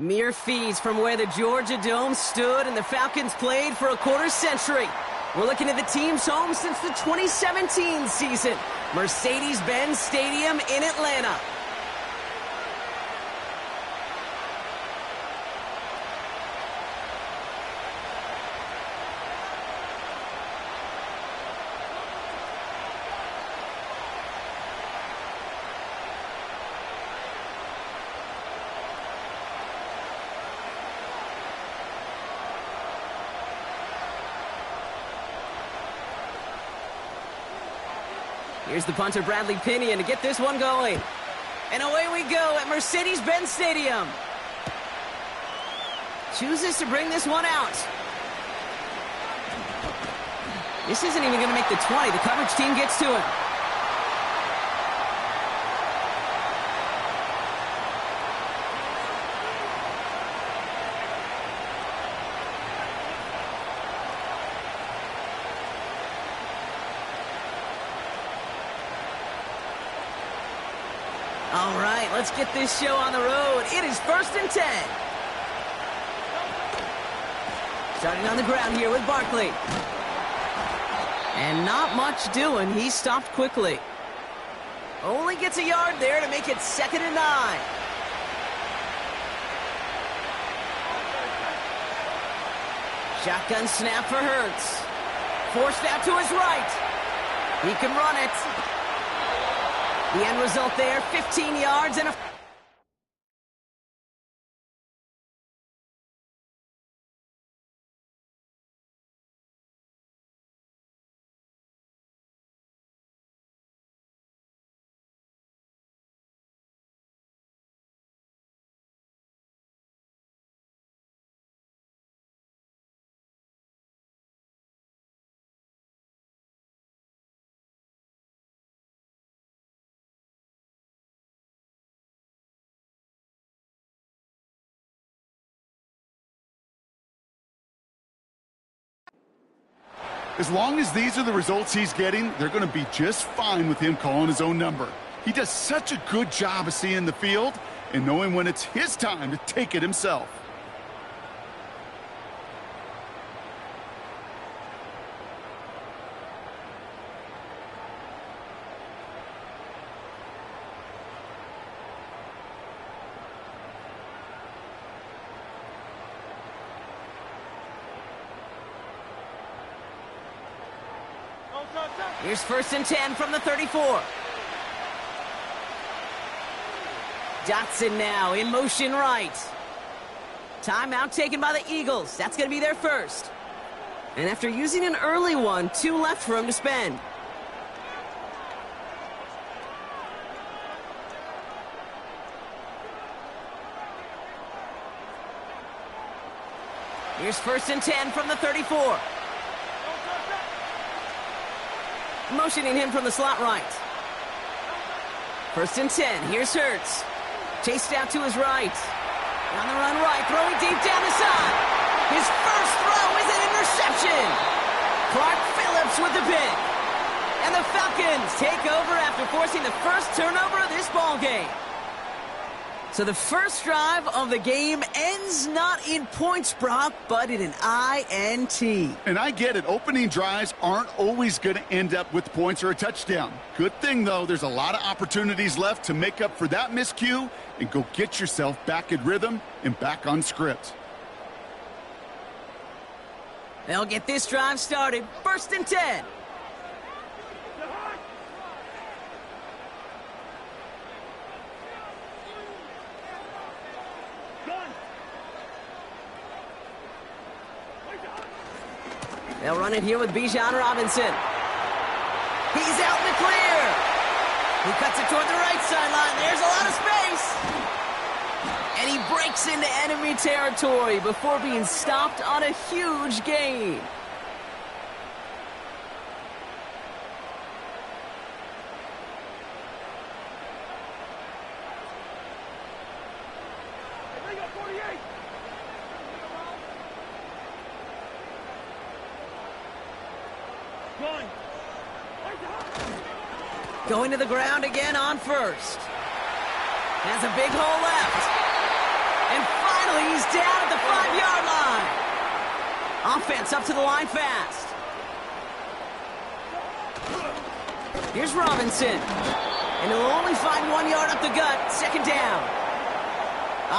Mere feeds from where the Georgia Dome stood and the Falcons played for a quarter century. We're looking at the team's home since the 2017 season, Mercedes-Benz Stadium in Atlanta. Here's the punter, Bradley Pinion, to get this one going. And away we go at Mercedes-Benz Stadium. Chooses to bring this one out. This isn't even going to make the 20. The coverage team gets to him. All right, let's get this show on the road. It is 1st and 10. Starting on the ground here with Barkley. And not much doing. He stopped quickly. Only gets a yard there to make it 2nd and 9. Shotgun snap for Hurts. Forced out to his right. He can run it. The end result there, 15 yards and a... As long as these are the results he's getting, they're going to be just fine with him calling his own number. He does such a good job of seeing the field and knowing when it's his time to take it himself. Here's 1st and 10 from the 34. Dotson now in motion right. Timeout taken by the Eagles. That's going to be their first. And after using an early one, 2 left for him to spend. Here's 1st and 10 from the 34. Motioning him from the slot right. 1st and 10. Here's Hurts. Chased out to his right. On the run right. Throwing deep down the side. His first throw is an interception. Clark Phillips with the pick. And the Falcons take over after forcing the first turnover of this ball game. So the first drive of the game ends not in points, Brock, but in an INT. And I get it. Opening drives aren't always going to end up with points or a touchdown. Good thing, though, there's a lot of opportunities left to make up for that miscue and go get yourself back in rhythm and back on script. They'll get this drive started. 1st and 10. They'll run it here with Bijan Robinson. He's out in the clear. He cuts it toward the right sideline. There's a lot of space. And he breaks into enemy territory before being stopped on a huge gain. Going to the ground again on 1st. Has a big hole left. And finally, he's down at the 5-yard line. Offense up to the line fast. Here's Robinson. And he'll only find 1 yard up the gut. Second down.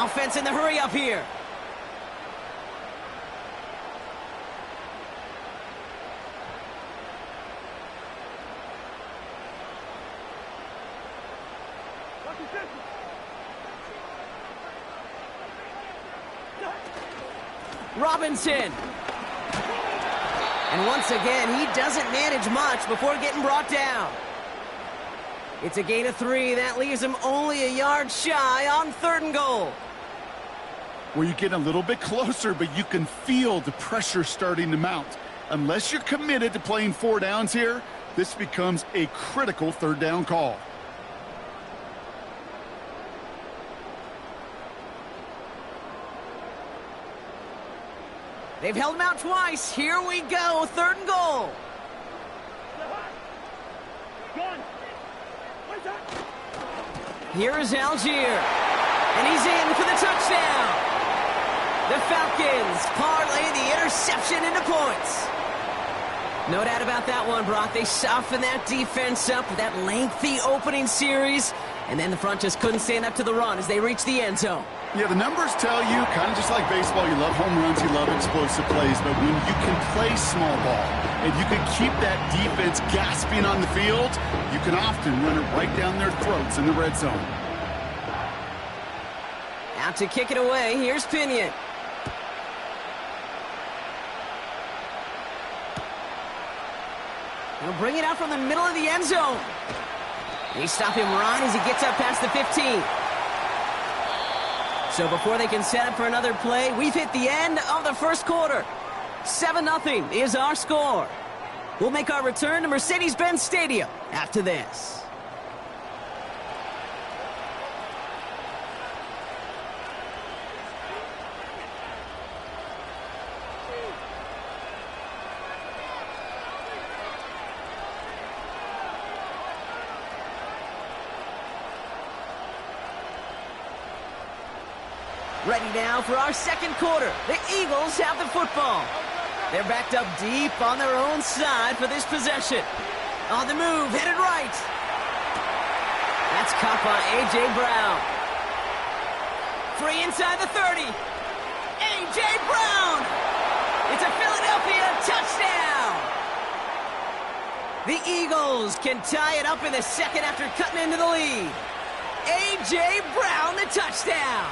Offense in the hurry up here. Robinson. And once again, he doesn't manage much before getting brought down. It's a gain of 3. That leaves him only a yard shy on 3rd and goal. Well, you get a little bit closer, but you can feel the pressure starting to mount. Unless you're committed to playing 4 downs here, this becomes a critical 3rd down call. They've held him out twice. Here we go, 3rd and goal. Here is Algier, and he's in for the touchdown. The Falcons parlay the interception into points. No doubt about that one, Brock. They softened that defense up with that lengthy opening series, and then the front just couldn't stand up to the run as they reached the end zone. Yeah, the numbers tell you, kind of just like baseball, you love home runs, you love explosive plays, but when you can play small ball and you can keep that defense gasping on the field, you can often run it right down their throats in the red zone. Out to kick it away, here's Pinion. He'll bring it out from the middle of the end zone. They stop him right as he gets up past the 15. So before they can set up for another play, we've hit the end of the first quarter. 7-0 is our score. We'll make our return to Mercedes-Benz Stadium after this. Ready now for our second quarter. The Eagles have the football. They're backed up deep on their own side for this possession. On the move, headed right. That's caught by A.J. Brown. Free inside the 30. A.J. Brown. It's a Philadelphia touchdown. The Eagles can tie it up in the second after cutting into the lead. A.J. Brown, the touchdown.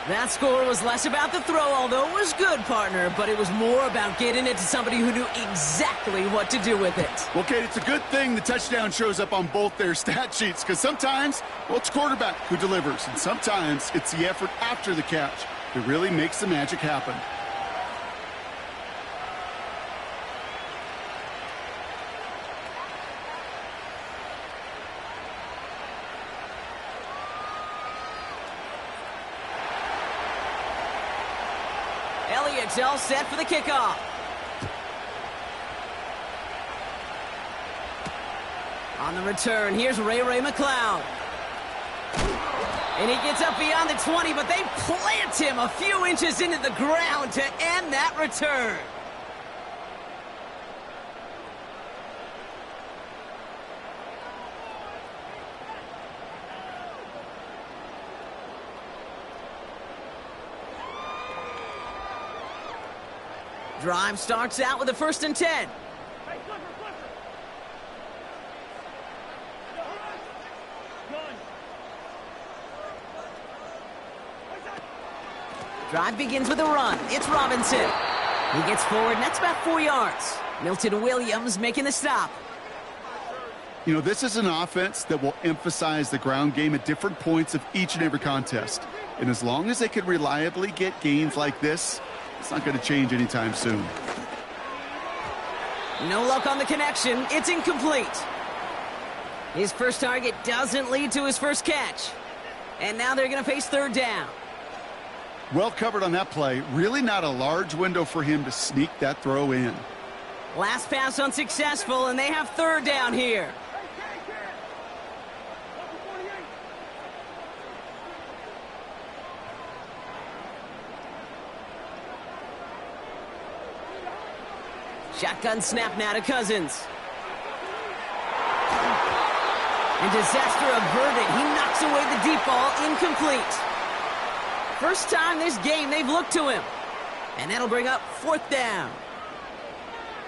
That score was less about the throw, although it was good, partner, but it was more about getting it to somebody who knew exactly what to do with it. Well, Kate, it's a good thing the touchdown shows up on both their stat sheets, because sometimes, well, it's quarterback who delivers, and sometimes it's the effort after the catch that really makes the magic happen. Elliott's all set for the kickoff. On the return, here's Ray McLeod. And he gets up beyond the 20, but they plant him a few inches into the ground to end that return. Drive starts out with a 1st and 10. Drive begins with a run. It's Robinson. He gets forward, and that's about 4 yards. Milton Williams making the stop. You know, this is an offense that will emphasize the ground game at different points of each and every contest. And as long as they can reliably get gains like this, it's not going to change anytime soon. No luck on the connection. It's incomplete. His first target doesn't lead to his first catch. And now they're going to face 3rd down. Well covered on that play. Really not a large window for him to sneak that throw in. Last pass unsuccessful, and they have 3rd down here. Shotgun snap now to Cousins. And disaster averted. He knocks away the deep ball, incomplete. First time this game they've looked to him. And that'll bring up 4th down.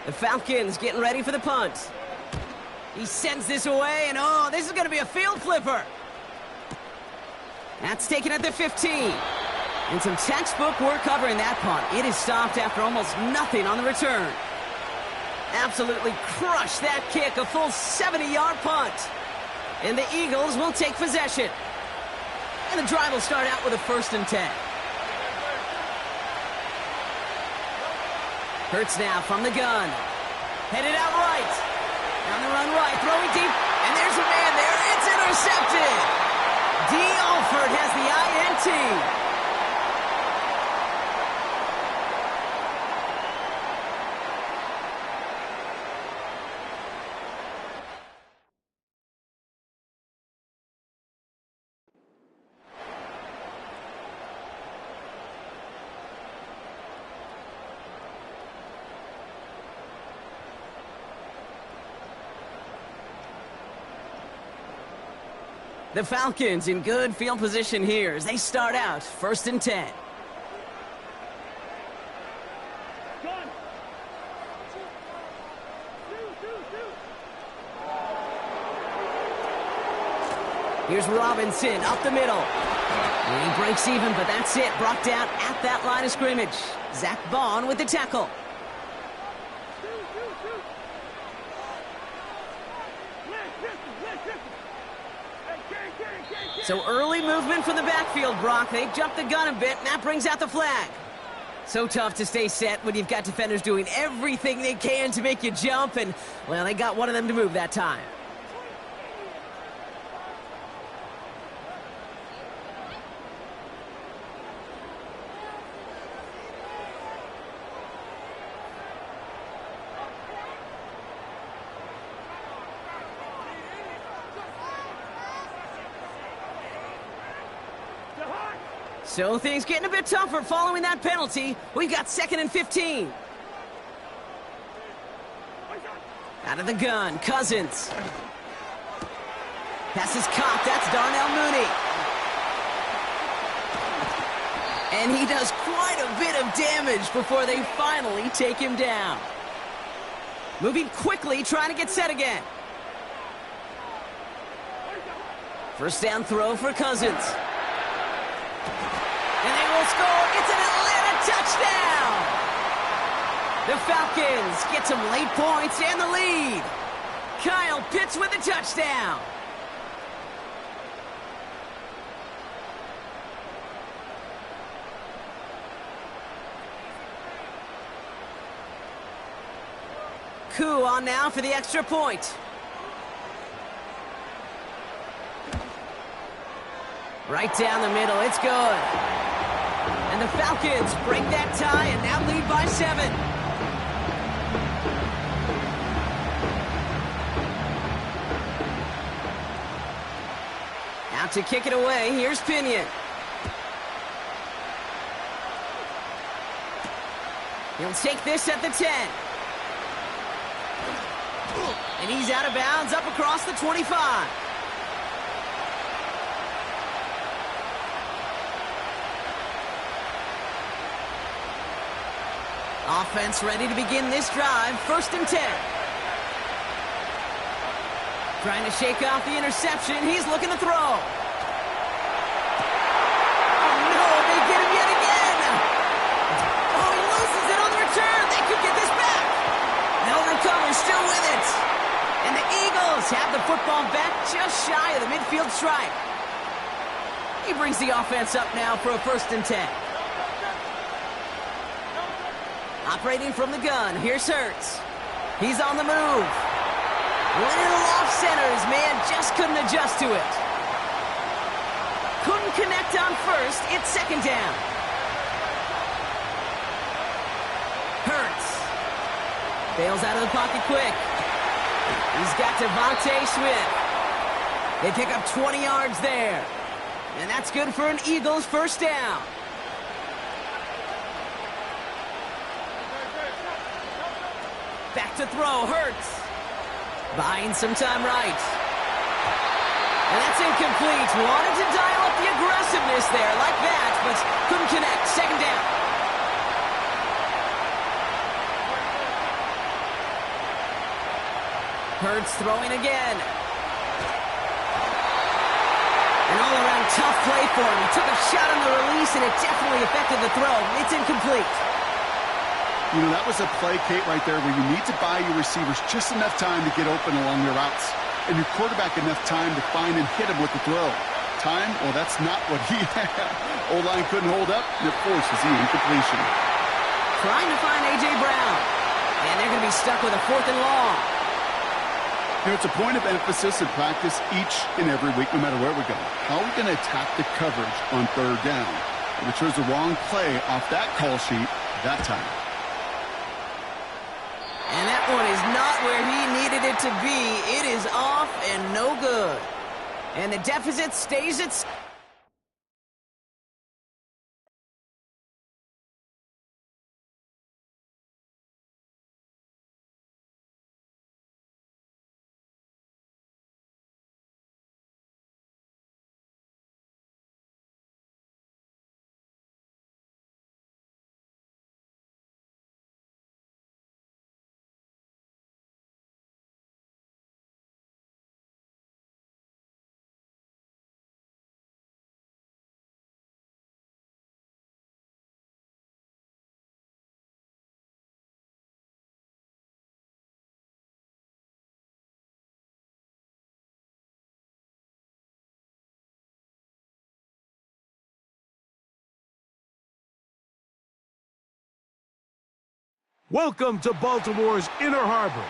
The Falcons getting ready for the punt. He sends this away, and oh, this is going to be a field flipper. That's taken at the 15. And some textbook work covering that punt. It is stopped after almost nothing on the return. Absolutely crushed that kick, a full 70-yard punt. And the Eagles will take possession. And the drive will start out with a 1st and 10. Hurts now from the gun. Headed out right. On the run right, throwing deep. And there's a man there. It's intercepted. D. Alford has the INT. The Falcons in good field position here as they start out 1st and 10. Here's Robinson up the middle. And he breaks even, but that's it. Brought down at that line of scrimmage. Zach Bond with the tackle. So early movement from the backfield, Brock. They jumped the gun a bit, and that brings out the flag. So tough to stay set when you've got defenders doing everything they can to make you jump, and, well, they got one of them to move that time. So things getting a bit tougher following that penalty. We've got 2nd and 15. Out of the gun, Cousins. Pass is caught. That's Darnell Mooney. And he does quite a bit of damage before they finally take him down. Moving quickly, trying to get set again. First down throw for Cousins. And they will score. It's an Atlanta touchdown. The Falcons get some late points and the lead. Kyle Pitts with a touchdown. Koo on now for the extra point. Right down the middle. It's good. And the Falcons break that tie and now lead by 7. Out to kick it away. Here's Pinion. He'll take this at the 10. And he's out of bounds up across the 25. Offense ready to begin this drive. 1st and 10. Trying to shake off the interception. He's looking to throw. Oh, no, they get him yet again. Oh, he loses it on the return. They could get this back. No recovery, still with it. And the Eagles have the football back just shy of the midfield stripe. He brings the offense up now for a 1st and 10. Operating from the gun, here's Hurts. He's on the move. Little off center, his man just couldn't adjust to it. Couldn't connect on first, it's 2nd down. Hurts. Bails out of the pocket quick. He's got Devontae Smith. They pick up 20 yards there. And that's good for an Eagles 1st down. back to throw. Hurts. Buying some time right. And that's incomplete. Wanted to dial up the aggressiveness there like that, but couldn't connect. Second down. Hurts throwing again. An all-around tough play for him. He took a shot on the release, and it definitely affected the throw. It's incomplete. You know, that was a play, Kate, right there, where you need to buy your receivers just enough time to get open along their routes, and your quarterback enough time to find and hit him with the throw. Time? Well, that's not what he had. O-line couldn't hold up, and it forces the incompletion. Trying to find A.J. Brown. And they're going to be stuck with a 4th and long. You know, it's a point of emphasis in practice each and every week, no matter where we go. How are we going to attack the coverage on 3rd down? If it shows the wrong play off that call sheet that time. And that one is not where he needed it to be. It is off and no good. And the deficit stays at... Welcome to Baltimore's Inner Harbor.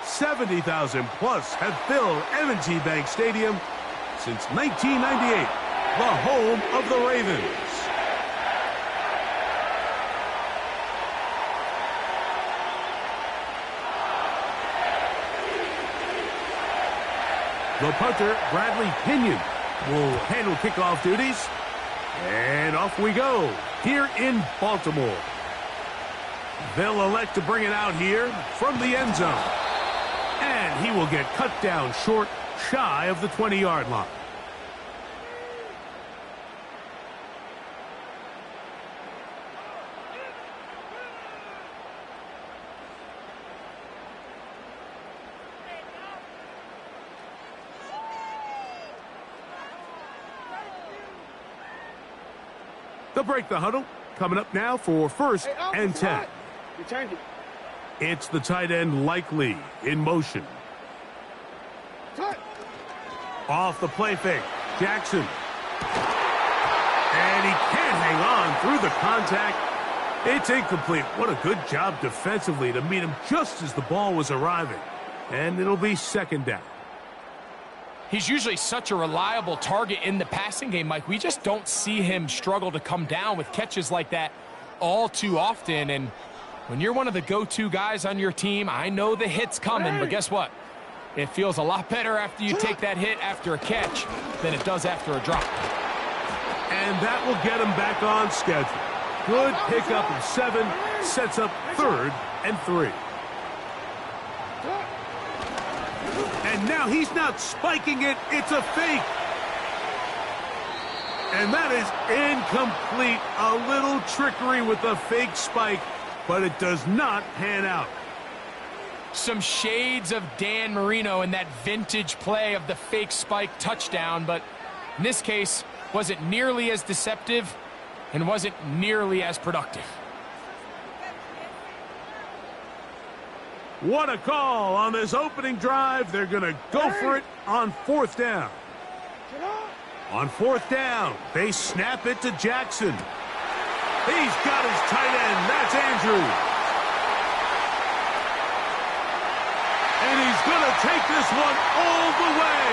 70,000 plus have filled M&T Bank Stadium since 1998, the home of the Ravens. The punter, Bradley Pinion, will handle kickoff duties. And off we go, here in Baltimore. They'll elect to bring it out here from the end zone. And he will get cut down short, shy of the 20-yard line. They'll break the huddle. Coming up now for 1st and 10. It's the tight end Likely in motion. Off the play fake, Jackson. And he can't hang on through the contact. It's incomplete. What a good job defensively to meet him just as the ball was arriving. And it'll be 2nd down. He's usually such a reliable target in the passing game, Mike. We just don't see him struggle to come down with catches like that all too often. And when you're one of the go-to guys on your team, I know the hit's coming, but guess what? It feels a lot better after you take that hit after a catch than it does after a drop. And that will get him back on schedule. Good pickup of 7, sets up 3rd and 3. And now he's not spiking it, it's a fake. And that is incomplete. A little trickery with the fake spike, but it does not pan out. Some shades of Dan Marino in that vintage play of the fake spike touchdown, but in this case, wasn't nearly as deceptive and wasn't nearly as productive. What a call on this opening drive. They're going to go for it on 4th down. On 4th down, they snap it to Jackson. He's got his tight end. That's Andrews. And he's going to take this one all the way.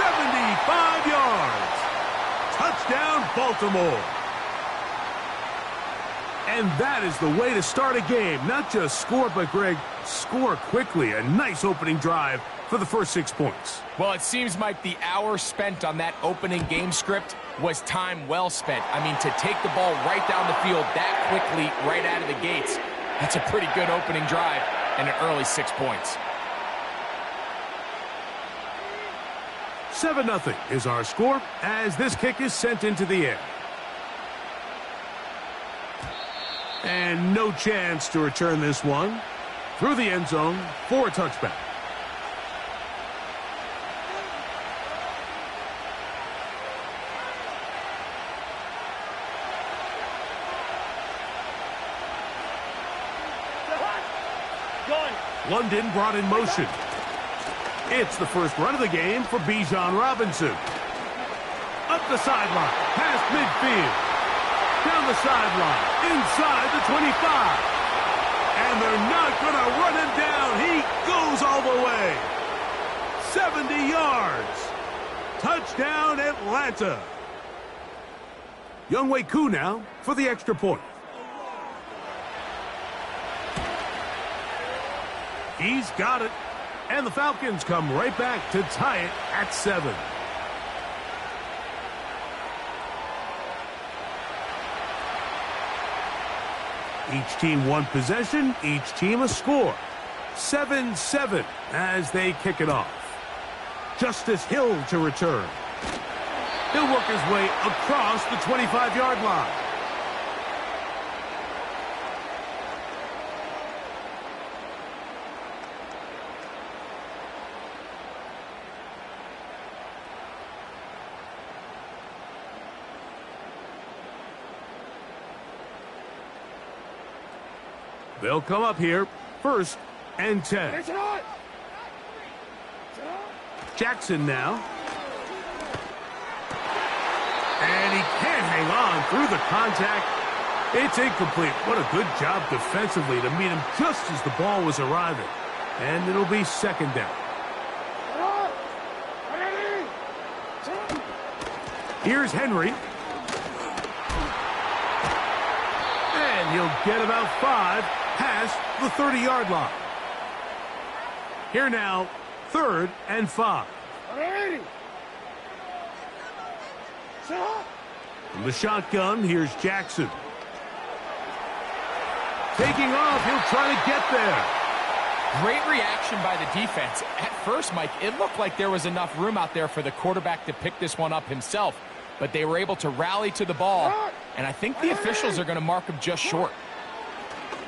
75 yards. Touchdown, Baltimore. And that is the way to start a game. Not just score, but, Greg, score quickly. A nice opening drive for the first 6 points. Well, it seems, Mike, the hour spent on that opening game script was time well spent. I mean, to take the ball right down the field that quickly right out of the gates, that's a pretty good opening drive. and an early 6 points. 7-0 is our score as this kick is sent into the air. And no chance to return this one through the end zone for a touchback. London brought in motion. It's the first run of the game for Bijan Robinson. Up the sideline, past midfield. Down the sideline, inside the 25. And they're not going to run him down. He goes all the way. 70 yards. Touchdown, Atlanta. Younghoe Koo now for the extra point. He's got it. And the Falcons come right back to tie it at 7. Each team one possession, each team a score. 7-7 as they kick it off. Justice Hill to return. He'll work his way across the 25-yard line. They'll come up here, 1st and 10. Jackson now. And he can't hang on through the contact. It's incomplete. What a good job defensively to meet him just as the ball was arriving. And it'll be 2nd down. Here's Henry. And he'll get about 5 past the 30-yard line. Here now, 3rd and 5. From the shotgun, here's Jackson. Taking off, he'll try to get there. Great reaction by the defense. At first, Mike, it looked like there was enough room out there for the quarterback to pick this one up himself, but they were able to rally to the ball, and I think the officials are going to mark him just short.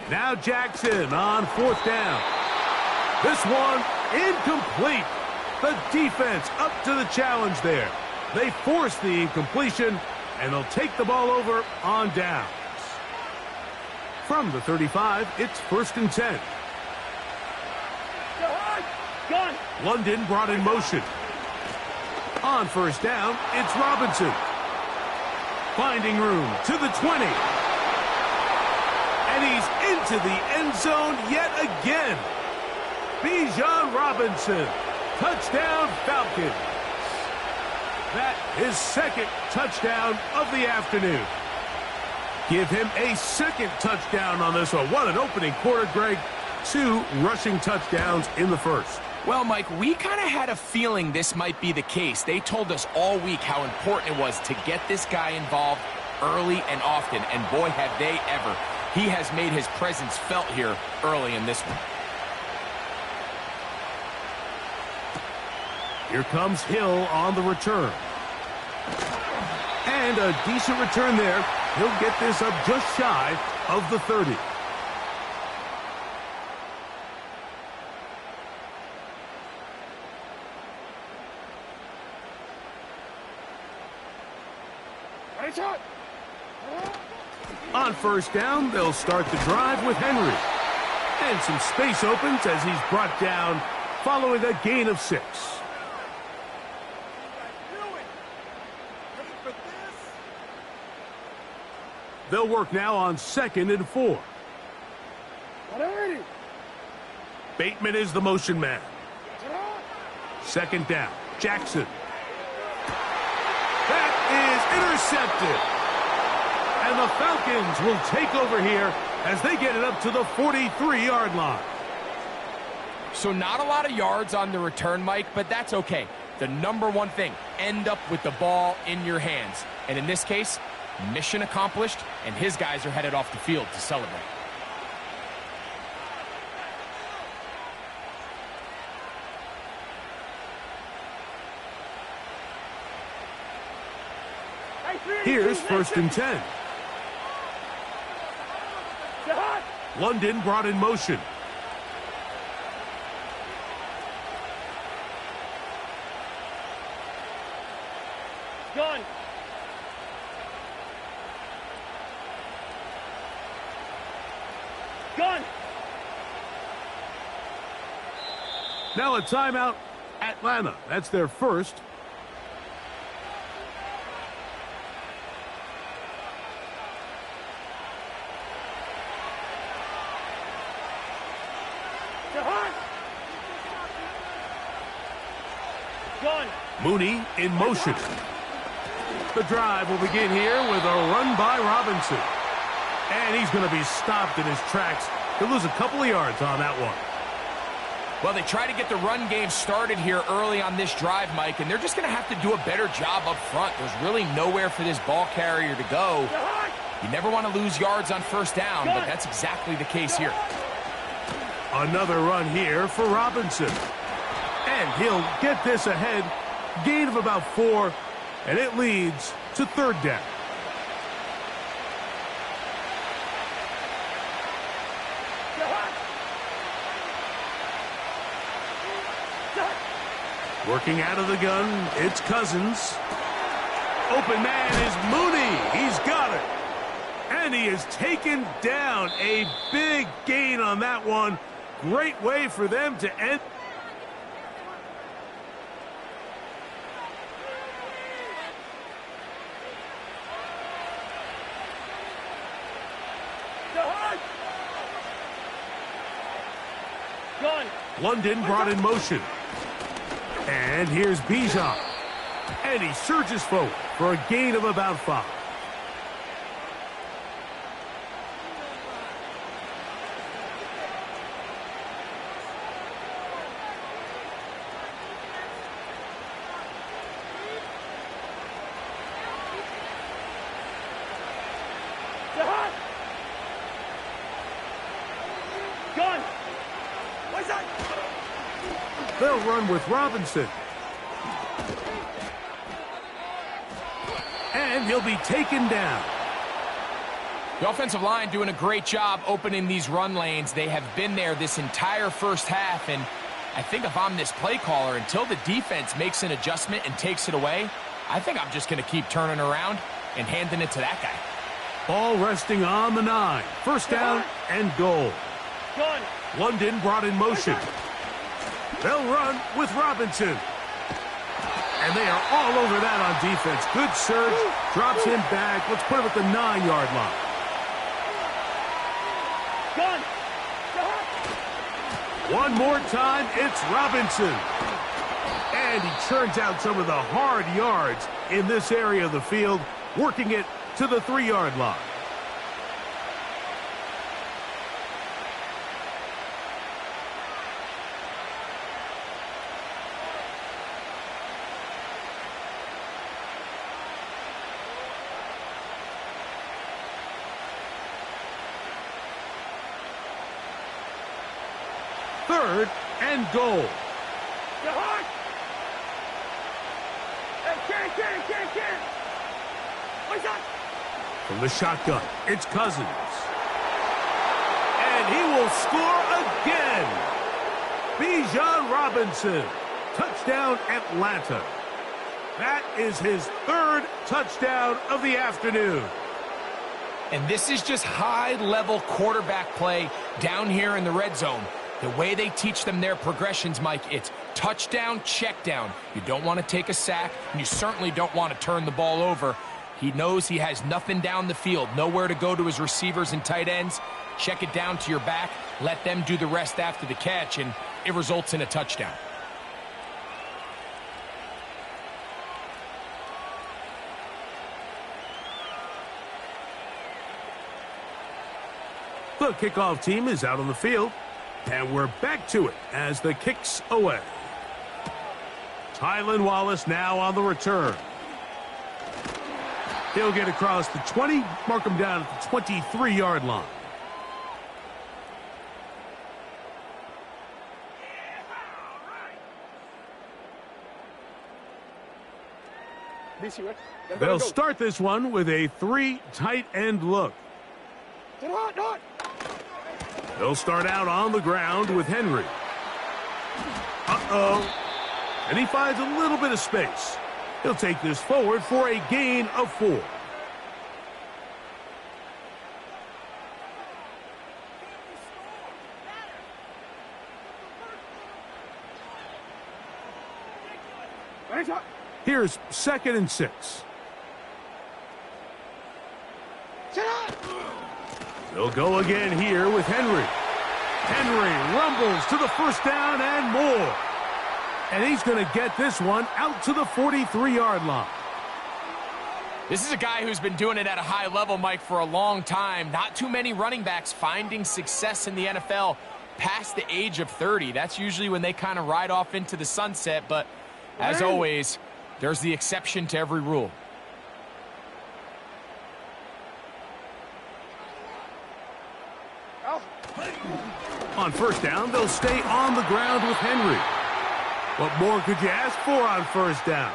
Now Jackson on 4th down. This one incomplete. The defense up to the challenge there. They force the incompletion, and they'll take the ball over on downs. From the 35, it's 1st and 10. London brought in motion. On 1st down, it's Robinson. Finding room to the 20. And he's into the end zone yet again. Bijan Robinson. Touchdown, Falcons. That is 2nd touchdown of the afternoon. Give him a 2nd touchdown on this one. What an opening quarter, Greg. 2 rushing touchdowns in the 1st. Well, Mike, we kind of had a feeling this might be the case. They told us all week how important it was to get this guy involved early and often, and boy, have they ever. He has made his presence felt here early in this one. Here comes Hill on the return. And a decent return there. He'll get this up just shy of the 30. On 1st down, they'll start the drive with Henry. And some space opens as he's brought down following a gain of 6. They'll work now on 2nd and 4. Bateman is the motion man. 2nd down. Jackson. That is intercepted. And the Falcons will take over here as they get it up to the 43-yard line. So not a lot of yards on the return, Mike, but that's okay. The number one thing, end up with the ball in your hands. And in this case, mission accomplished, and his guys are headed off the field to celebrate. Here's 1st and 10. London brought in motion. Gun. Gun. Now a timeout, Atlanta. That's their first. Gun. Mooney in motion. The drive will begin here with a run by Robinson. And he's going to be stopped in his tracks. He'll lose a couple of yards on that one. Well, they try to get the run game started here early on this drive, Mike, and they're just going to have to do a better job up front. There's really nowhere for this ball carrier to go. You never want to lose yards on 1st down, but that's exactly the case here. Another run here for Robinson. And he'll get this ahead. Gain of about 4, and it leads to 3rd down. Working out of the gun, it's Cousins. Open man is Mooney. He's got it. And he is taken down. A big gain on that one. Great way for them to end. Gun. London brought in motion. And here's Bijan. And he surges forward for a gain of about 5. Gun. What's that? They'll run with Robinson. And he'll be taken down. The offensive line doing a great job opening these run lanes. They have been there this entire 1st half, and I think if I'm this play caller, until the defense makes an adjustment and takes it away, I think I'm just going to keep turning around and handing it to that guy. Ball resting on the 9. 1st down and goal. Gun. London brought in motion. They'll run with Robinson. And they are all over that on defense. Good surge. Drops him back. Let's put him at the 9-yard line. Gun. One more time, it's Robinson. And he churns out some of the hard yards in this area of the field, working it to the 3-yard line. Third and goal. From the shotgun, it's Cousins. And he will score again. Bijan Robinson. Touchdown, Atlanta. That is his 3rd touchdown of the afternoon. And this is just high-level quarterback play down here in the red zone. The way they teach them their progressions, Mike, it's touchdown, check down. You don't want to take a sack, and you certainly don't want to turn the ball over. He knows he has nothing down the field, nowhere to go to his receivers and tight ends. Check it down to your back, let them do the rest after the catch, and it results in a touchdown. The kickoff team is out on the field. And we're back to it as the kick's away. Tylan Wallace now on the return. He'll get across the 20, mark him down at the 23-yard line. They'll start this one with a 3 tight end look. They'll start out on the ground with Henry. Uh-oh. And he finds a little bit of space. He'll take this forward for a gain of 4. Here's 2nd and 6. They'll go again here with Henry. Henry rumbles to the first down and more. And he's going to get this one out to the 43-yard line. This is a guy who's been doing it at a high level, Mike, for a long time. Not too many running backs finding success in the NFL past the age of 30. That's usually when they kind of ride off into the sunset. But as always, there's the exception to every rule. On first down, they'll stay on the ground with Henry. What more could you ask for on first down?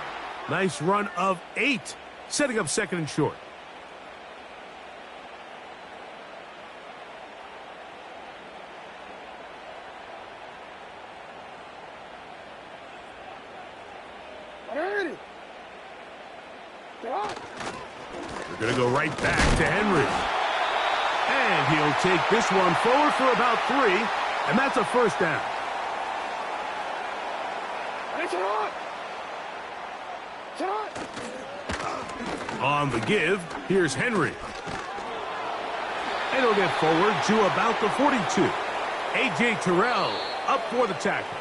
Nice run of 8, setting up 2nd and short. They're going to go right back to Henry. And he'll take this one forward for about 3, and that's a first down. On the give, here's Henry. And he'll get forward to about the 42. A.J. Terrell up for the tackle.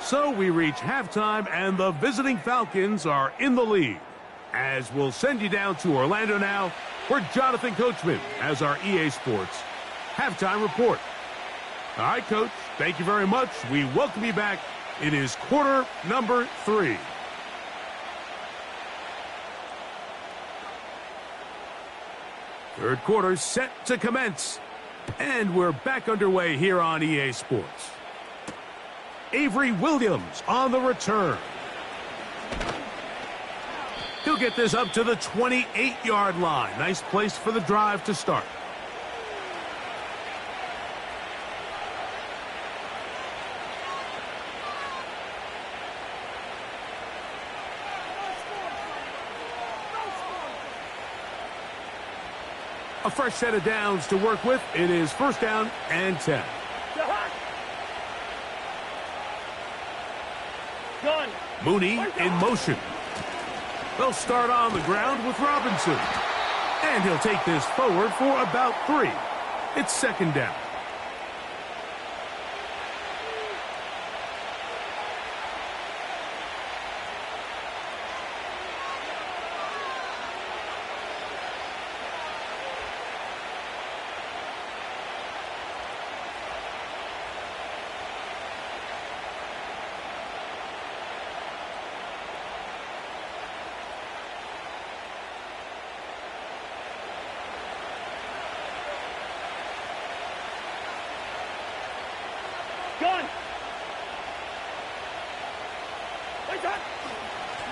So we reach halftime, and the visiting Falcons are in the lead. As we'll send you down to Orlando now for Jonathan Coachman as our EA Sports halftime report. All right, Coach, thank you very much. We welcome you back. It is quarter number 3. Third quarter set to commence. And we're back underway here on EA Sports. Avery Williams on the return. He'll get this up to the 28-yard line. Nice place for the drive to start. A fresh set of downs to work with. It is first down and 10. Mooney in motion. They'll start on the ground with Robinson. And he'll take this forward for about 3. It's 2nd down.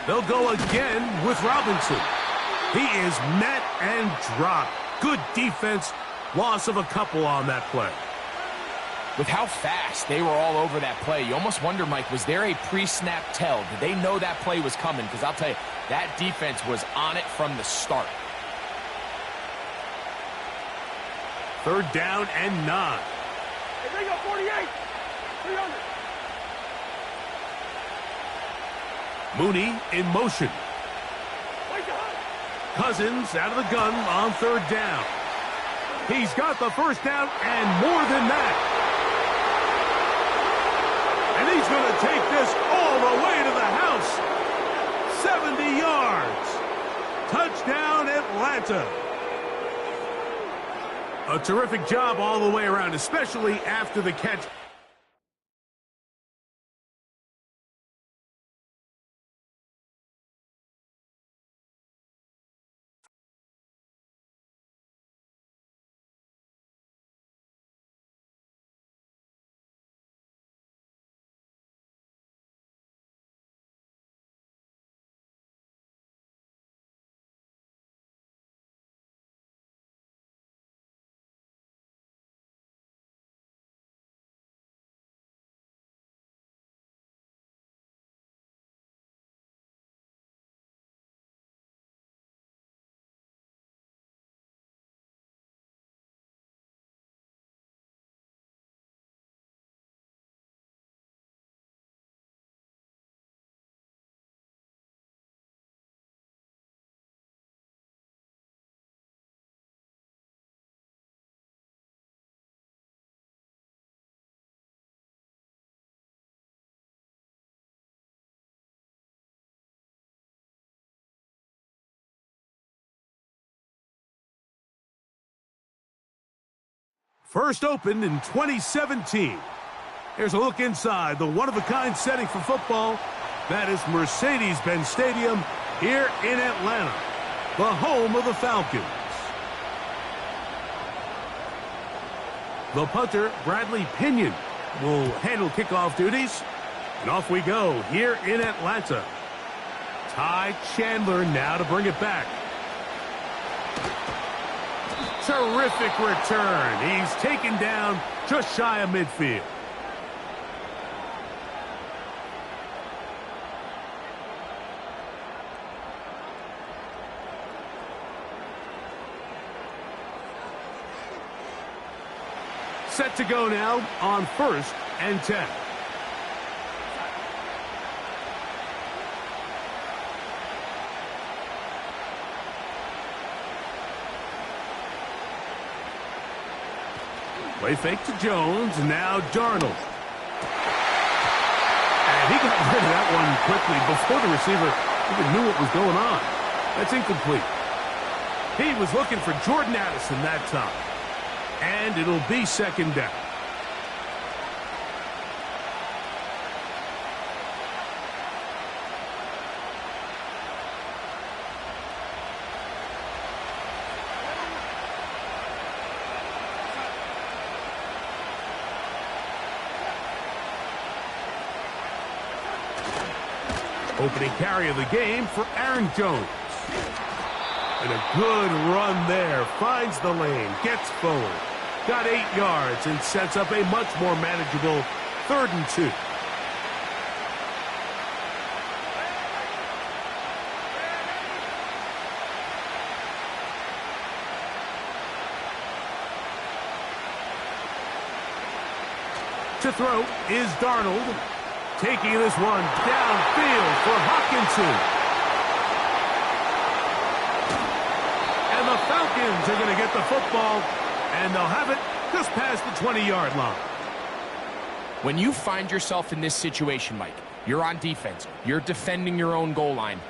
They'll go again with Robinson. He is met and dropped. Good defense. Loss of a couple on that play. With how fast they were all over that play, you almost wonder, Mike, was there a pre-snap tell? Did they know that play was coming? Because I'll tell you, that defense was on it from the start. 3rd down and 9. Hey, they got 48. 300. Mooney in motion. Cousins out of the gun on 3rd down. He's got the first down and more than that. And he's going to take this all the way to the house. 70 yards. Touchdown, Atlanta. A terrific job all the way around, especially after the catch. First opened in 2017. Here's a look inside the one-of-a-kind setting for football. That is Mercedes-Benz Stadium here in Atlanta, the home of the Falcons. The punter, Bradley Pinion, will handle kickoff duties. And off we go here in Atlanta. Ty Chandler now to bring it back. Terrific return. He's taken down just shy of midfield. Set to go now on 1st and 10. Play fake to Jones, now Darnold. And he got rid of that one quickly before the receiver even knew what was going on. That's incomplete. He was looking for Jordan Addison that time. And it'll be 2nd down. Opening carry of the game for Aaron Jones. And a good run there. Finds the lane. Gets forward. Got 8 yards and sets up a much more manageable 3rd and 2. To throw is Darnold. Taking this one downfield for Hawkinson. And the Falcons are going to get the football, and they'll have it just past the 20-yard line. When you find yourself in this situation, Mike, you're on defense, you're defending your own goal line,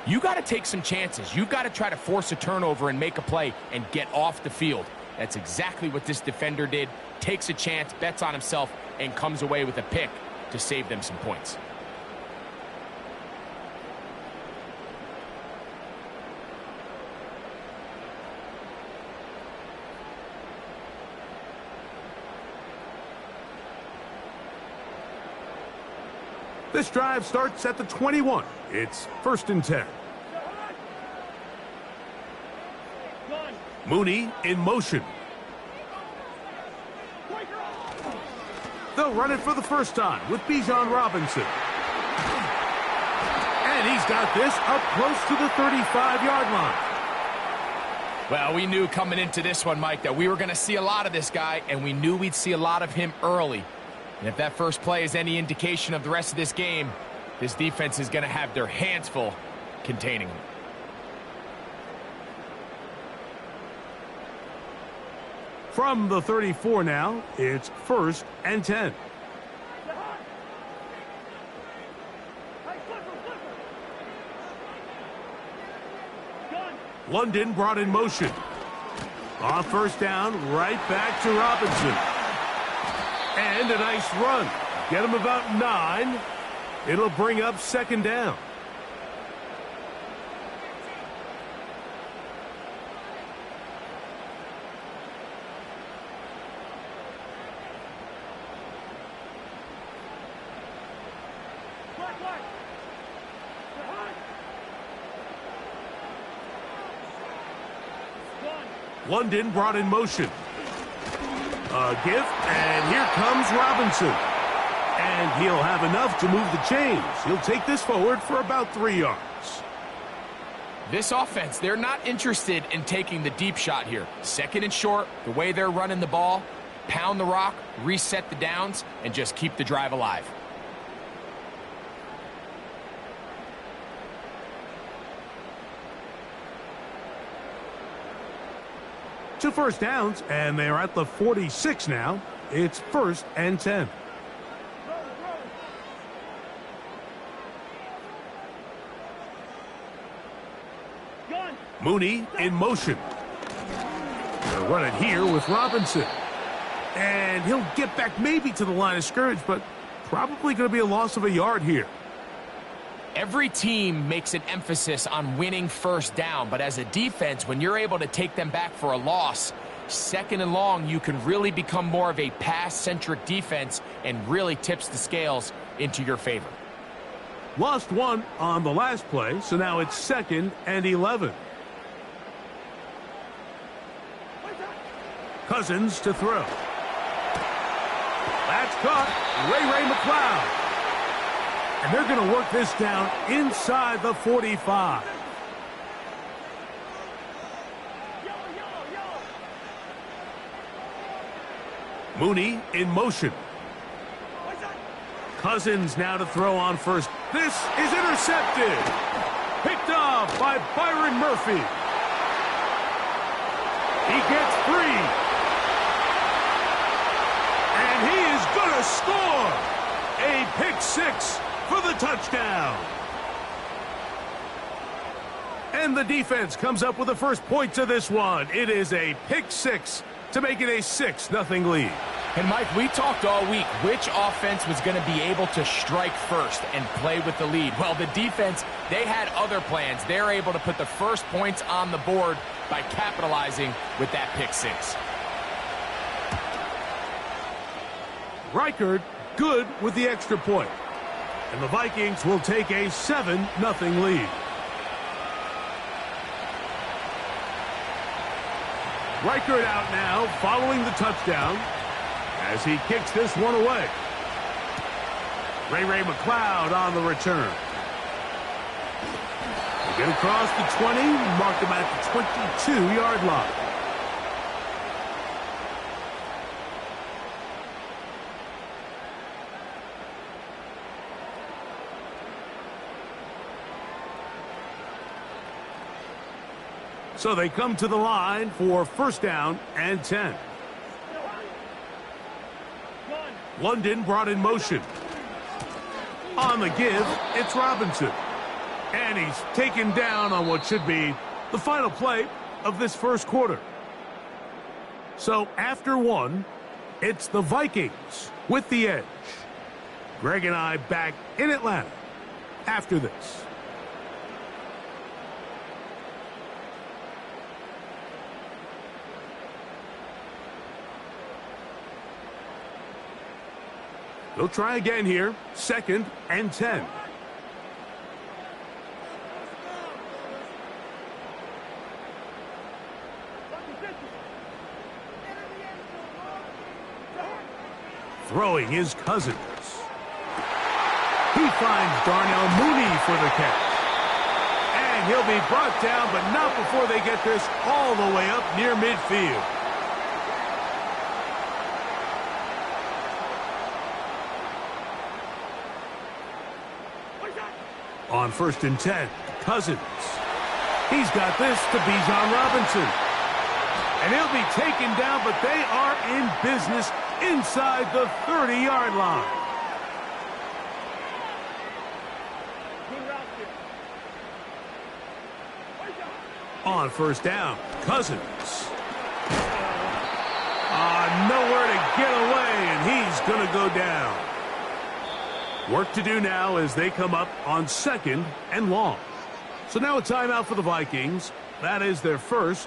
you got to take some chances. You've got to try to force a turnover and make a play and get off the field. That's exactly what this defender did. Takes a chance, bets on himself, and comes away with a pick to save them some points. This drive starts at the 21. It's 1st and 10. Mooney in motion. They'll run it for the first time with Bijan Robinson. And he's got this up close to the 35-yard line. Well, we knew coming into this one, Mike, that we were going to see a lot of this guy, and we knew we'd see a lot of him early. And if that first play is any indication of the rest of this game, this defense is going to have their hands full containing him. From the 34 now, it's 1st and 10. London brought in motion. On 1st down, right back to Robinson. And a nice run. Get him about 9. It'll bring up 2nd down. London brought in motion. A give, and here comes Robinson. And he'll have enough to move the chains. He'll take this forward for about 3 yards. This offense, they're not interested in taking the deep shot here. 2nd and short, the way they're running the ball, pound the rock, reset the downs, and just keep the drive alive. Two first downs, and they're at the 46 now. It's 1st and 10. Mooney in motion. They'll run it here with Robinson. And he'll get back maybe to the line of scrimmage, but probably going to be a loss of a yard here. Every team makes an emphasis on winning first down, but as a defense, when you're able to take them back for a loss, second and long, you can really become more of a pass-centric defense and really tips the scales into your favor. Lost one on the last play, so now it's 2nd and 11. Cousins to throw. That's caught. Ray McLeod. And they're going to work this down inside the 45. Mooney in motion. Cousins now to throw on first. This is intercepted. Picked off by Byron Murphy. He gets free. And he is going to score. A pick six for the touchdown. And the defense comes up with the first point to this one. It is a pick six to make it a 6-0 lead. And, Mike, we talked all week which offense was going to be able to strike first and play with the lead. Well, the defense, they had other plans. They're able to put the first points on the board by capitalizing with that pick six. Reichard good with the extra point. And the Vikings will take a 7-0 lead. Reichard out now following the touchdown as he kicks this one away. Ray McLeod on the return. They get across the 20, mark him at the 22-yard line. So they come to the line for 1st down and 10. London brought in motion. On the give, it's Robinson. And he's taken down on what should be the final play of this first quarter. So after one, it's the Vikings with the edge. Greg and I back in Atlanta after this. They'll try again here. 2nd and 10. Throwing is Cousins. He finds Darnell Mooney for the catch. And he'll be brought down, but not before they get this all the way up near midfield. On 1st and 10, Cousins. He's got this to Bijan Robinson. And he'll be taken down, but they are in business inside the 30-yard line. On 1st down, Cousins. Nowhere to get away, and he's going to go down. Work to do now as they come up on 2nd and long. So now a timeout for the Vikings. That is their first.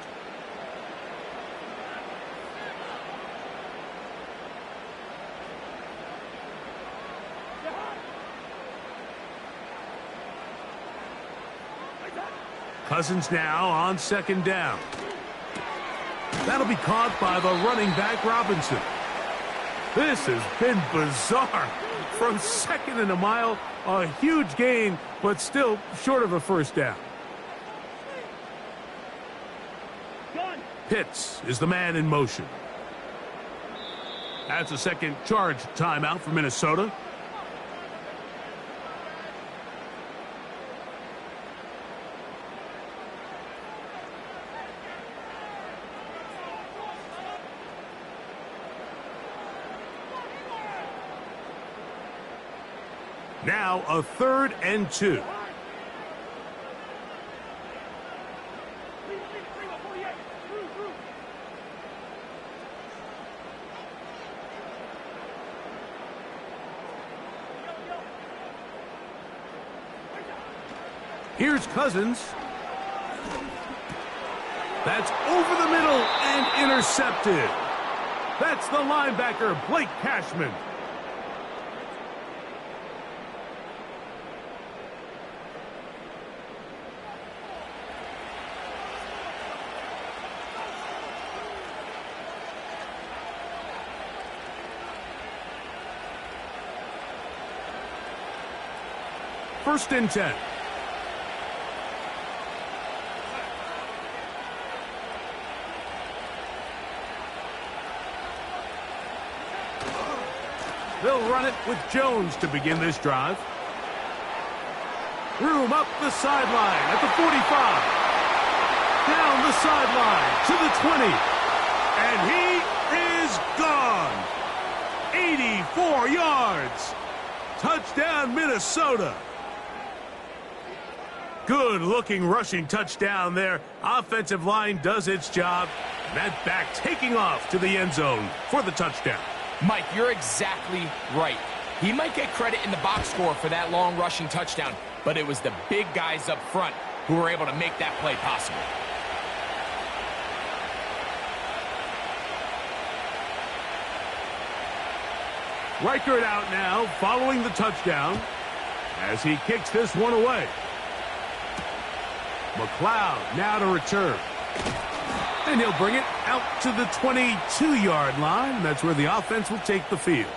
Cousins now on 2nd down. That'll be caught by the running back Robinson. This has been bizarre. From 2nd and a mile, a huge gain, but still short of a 1st down. Pitts is the man in motion. That's a second charge timeout for Minnesota. Now a 3rd and 2. Here's Cousins. That's over the middle and intercepted. That's the linebacker, Blake Cashman. First and 10. They'll run it with Jones to begin this drive. Room up the sideline at the 45. Down the sideline to the 20. And he is gone. 84 yards. Touchdown, Minnesota. Good-looking rushing touchdown there. Offensive line does its job. That back taking off to the end zone for the touchdown. Mike, you're exactly right. He might get credit in the box score for that long rushing touchdown, but it was the big guys up front who were able to make that play possible. Reichert out now following the touchdown as he kicks this one away. McLeod now to return. And he'll bring it out to the 22-yard line. That's where the offense will take the field.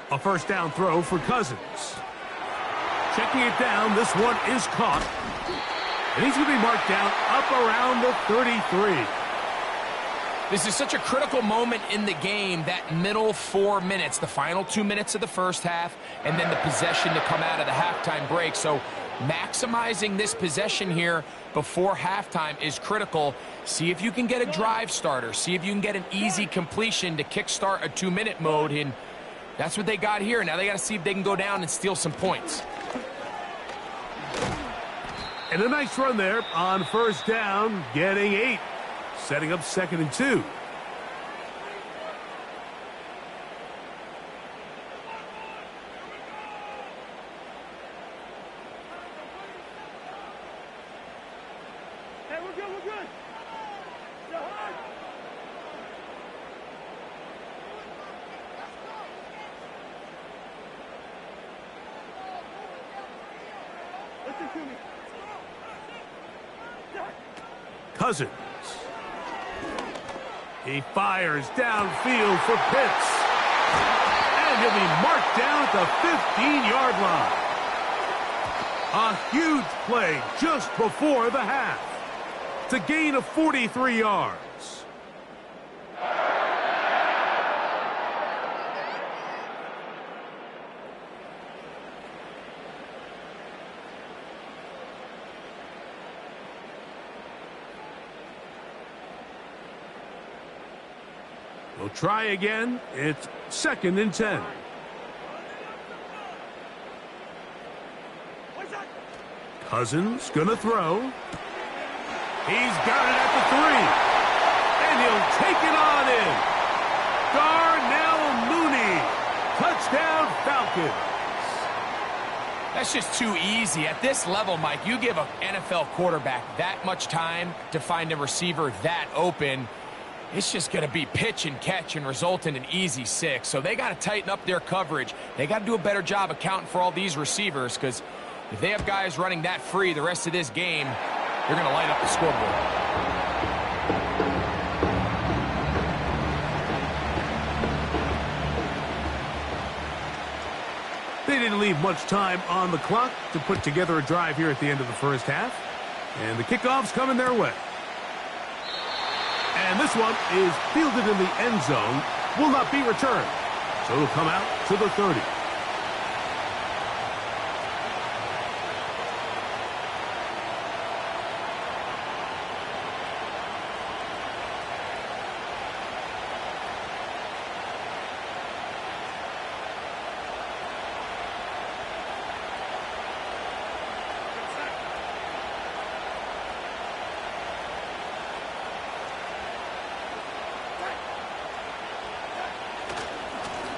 A first down throw for Cousins. Checking it down, this one is caught. And he's going to be marked down up around the 33. This is such a critical moment in the game, that middle 4 minutes, the final 2 minutes of the first half, and then the possession to come out of the halftime break. So maximizing this possession here before halftime is critical. See if you can get a drive starter. See if you can get an easy completion to kickstart a 2-minute mode. And that's what they got here. Now they got to see if they can go down and steal some points. And a nice run there on first down, getting 8. Setting up 2nd and 2. Hey, we're good, we're good. You're hard. Listen to me. Cousins. He fires downfield for Pitts. And he'll be marked down at the 15-yard line. A huge play just before the half. To gain of 43 yards. We'll try again. It's 2nd and 10. Cousins gonna throw. He's got it at the 3. And he'll take it on in. Darnell Mooney. Touchdown Falcons. That's just too easy. At this level, Mike, you give an NFL quarterback that much time to find a receiver that open, it's just going to be pitch and catch and result in an easy 6. So they got to tighten up their coverage. They got to do a better job accounting for all these receivers, because if they have guys running that free the rest of this game, they're going to light up the scoreboard. They didn't leave much time on the clock to put together a drive here at the end of the first half. And the kickoff's coming their way. And this one is fielded in the end zone, will not be returned. So it'll come out to the 30.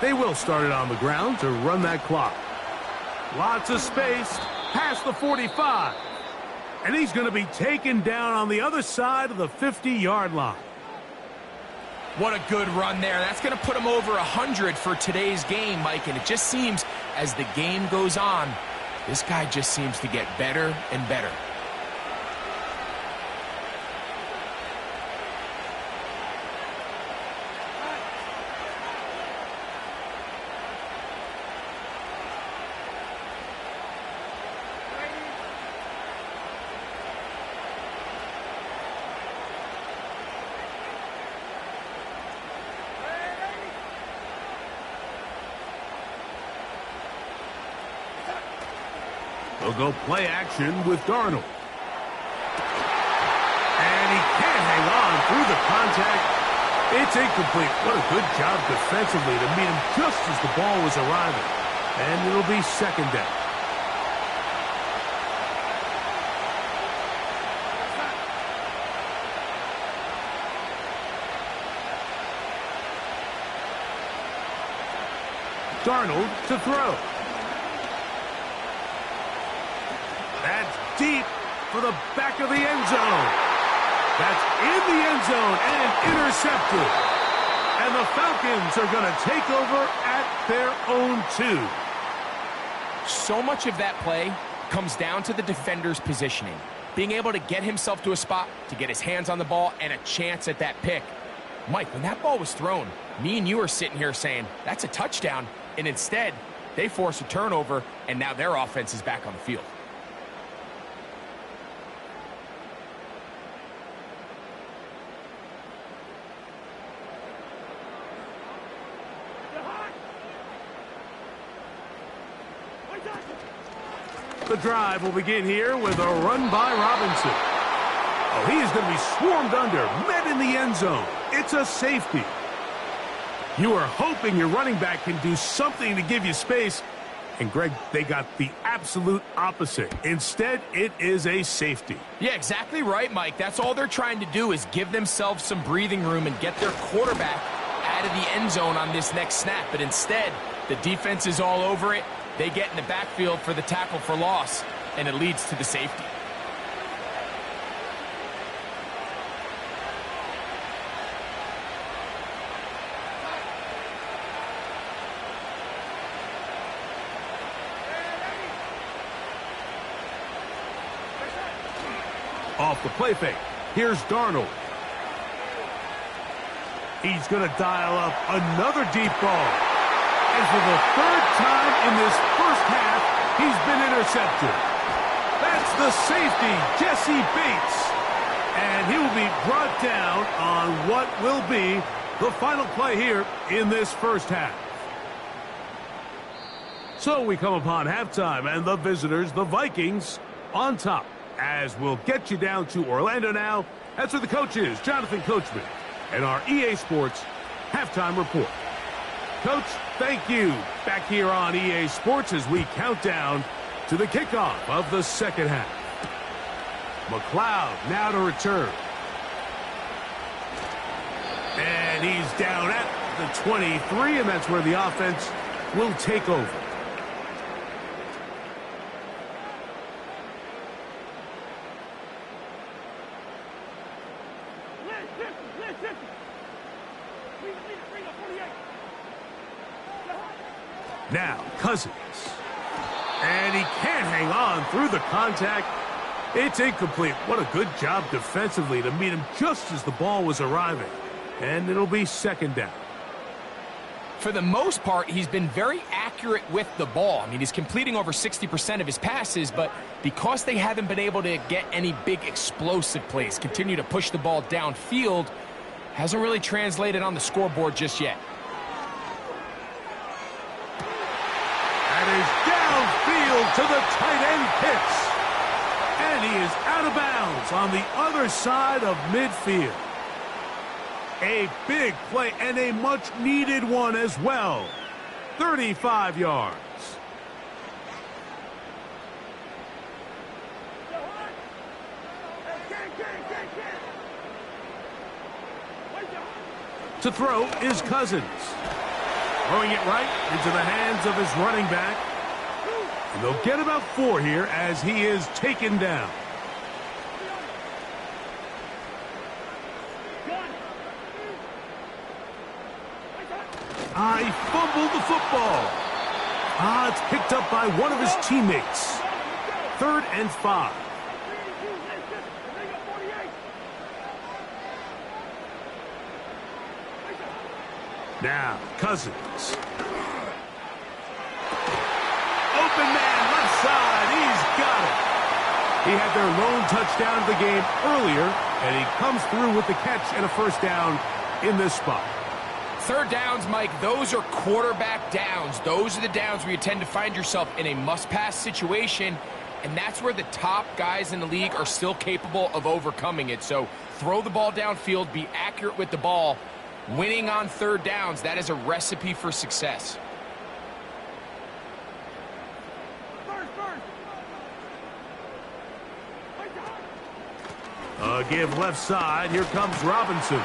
They will start it on the ground to run that clock. Lots of space past the 45. And he's going to be taken down on the other side of the 50-yard line. What a good run there. That's going to put him over 100 for today's game, Mike. And it just seems as the game goes on, this guy just seems to get better and better. They'll go play action with Darnold. And he can't hang on through the contact. It's incomplete. What a good job defensively to meet him just as the ball was arriving. And it'll be second down. Darnold to throw. That's deep for the back of the end zone. That's in the end zone and intercepted. And the Falcons are going to take over at their own 2. So much of that play comes down to the defender's positioning. Being able to get himself to a spot, to get his hands on the ball, and a chance at that pick. Mike, when that ball was thrown, me and you are sitting here saying, that's a touchdown. And instead, they force a turnover, and now their offense is back on the field. The drive will begin here with a run by Robinson. Oh, he is going to be swarmed under, met in the end zone. It's a safety. You are hoping your running back can do something to give you space. And, Greg, they got the absolute opposite. Instead, it is a safety. Yeah, exactly right, Mike. That's all they're trying to do is give themselves some breathing room and get their quarterback out of the end zone on this next snap. But instead, the defense is all over it. They get in the backfield for the tackle for loss, and it leads to the safety. Off the play fake. Here's Darnold. He's going to dial up another deep ball. And for the third time in this first half, he's been intercepted. That's the safety, Jesse Bates. And he will be brought down on what will be the final play here in this first half. So we come upon halftime, and the visitors, the Vikings, on top. As we'll get you down to Orlando now. That's where the coach is, Jonathan Coachman, and our EA Sports halftime report. Coach, thank you. Back here on EA Sports as we count down to the kickoff of the second half. McLeod now to return. And he's down at the 23, and that's where the offense will take over. Now, Cousins. And he can't hang on through the contact. It's incomplete. What a good job defensively to meet him just as the ball was arriving. And it'll be second down. For the most part, he's been very accurate with the ball. I mean, he's completing over 60% of his passes, but because they haven't been able to get any big explosive plays, continue to push the ball downfield, hasn't really translated on the scoreboard just yet. Is downfield to the tight end picks. And he is out of bounds on the other side of midfield. A big play and a much-needed one as well. 35 yards. To throw is Cousins. Throwing it right into the hands of his running back. And they'll get about 4 here as he is taken down. He fumbled the football. It's picked up by one of his teammates. 3rd and 5. Now, Cousins. Open man, left side. He's got it. He had their lone touchdown of the game earlier, and he comes through with the catch and a first down in this spot. 3rd downs, Mike, those are quarterback downs. Those are the downs where you tend to find yourself in a must-pass situation, and that's where the top guys in the league are still capable of overcoming it. So throw the ball downfield, be accurate with the ball. Winning on 3rd downs, that is a recipe for success. Give left side. Here comes Robinson.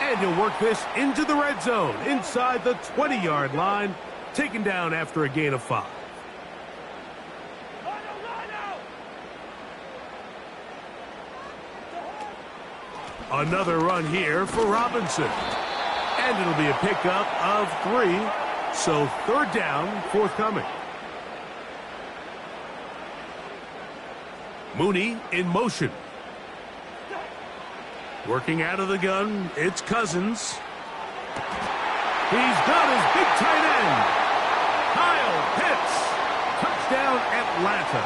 And he'll work this into the red zone, inside the 20-yard line, taken down after a gain of 5. Another run here for Robinson. And it'll be a pickup of 3. So 3rd down, forthcoming. Mooney in motion. Working out of the gun, it's Cousins. He's got his big tight end. Kyle Pitts. Touchdown, Atlanta.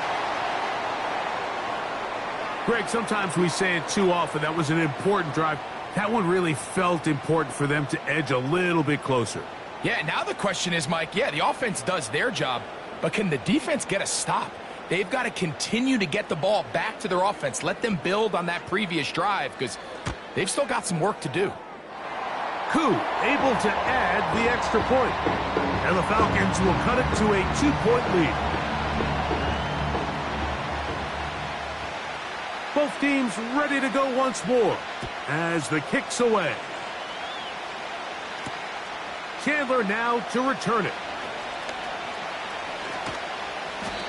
Greg, sometimes we say it too often. That was an important drive. That one really felt important for them to edge a little bit closer. Yeah, now the question is, Mike, the offense does their job, but can the defense get a stop? They've got to continue to get the ball back to their offense. Let them build on that previous drive because they've still got some work to do. Koo able to add the extra point. And the Falcons will cut it to a 2-point lead. Both teams ready to go once more as the kick's away. Chandler now to return it.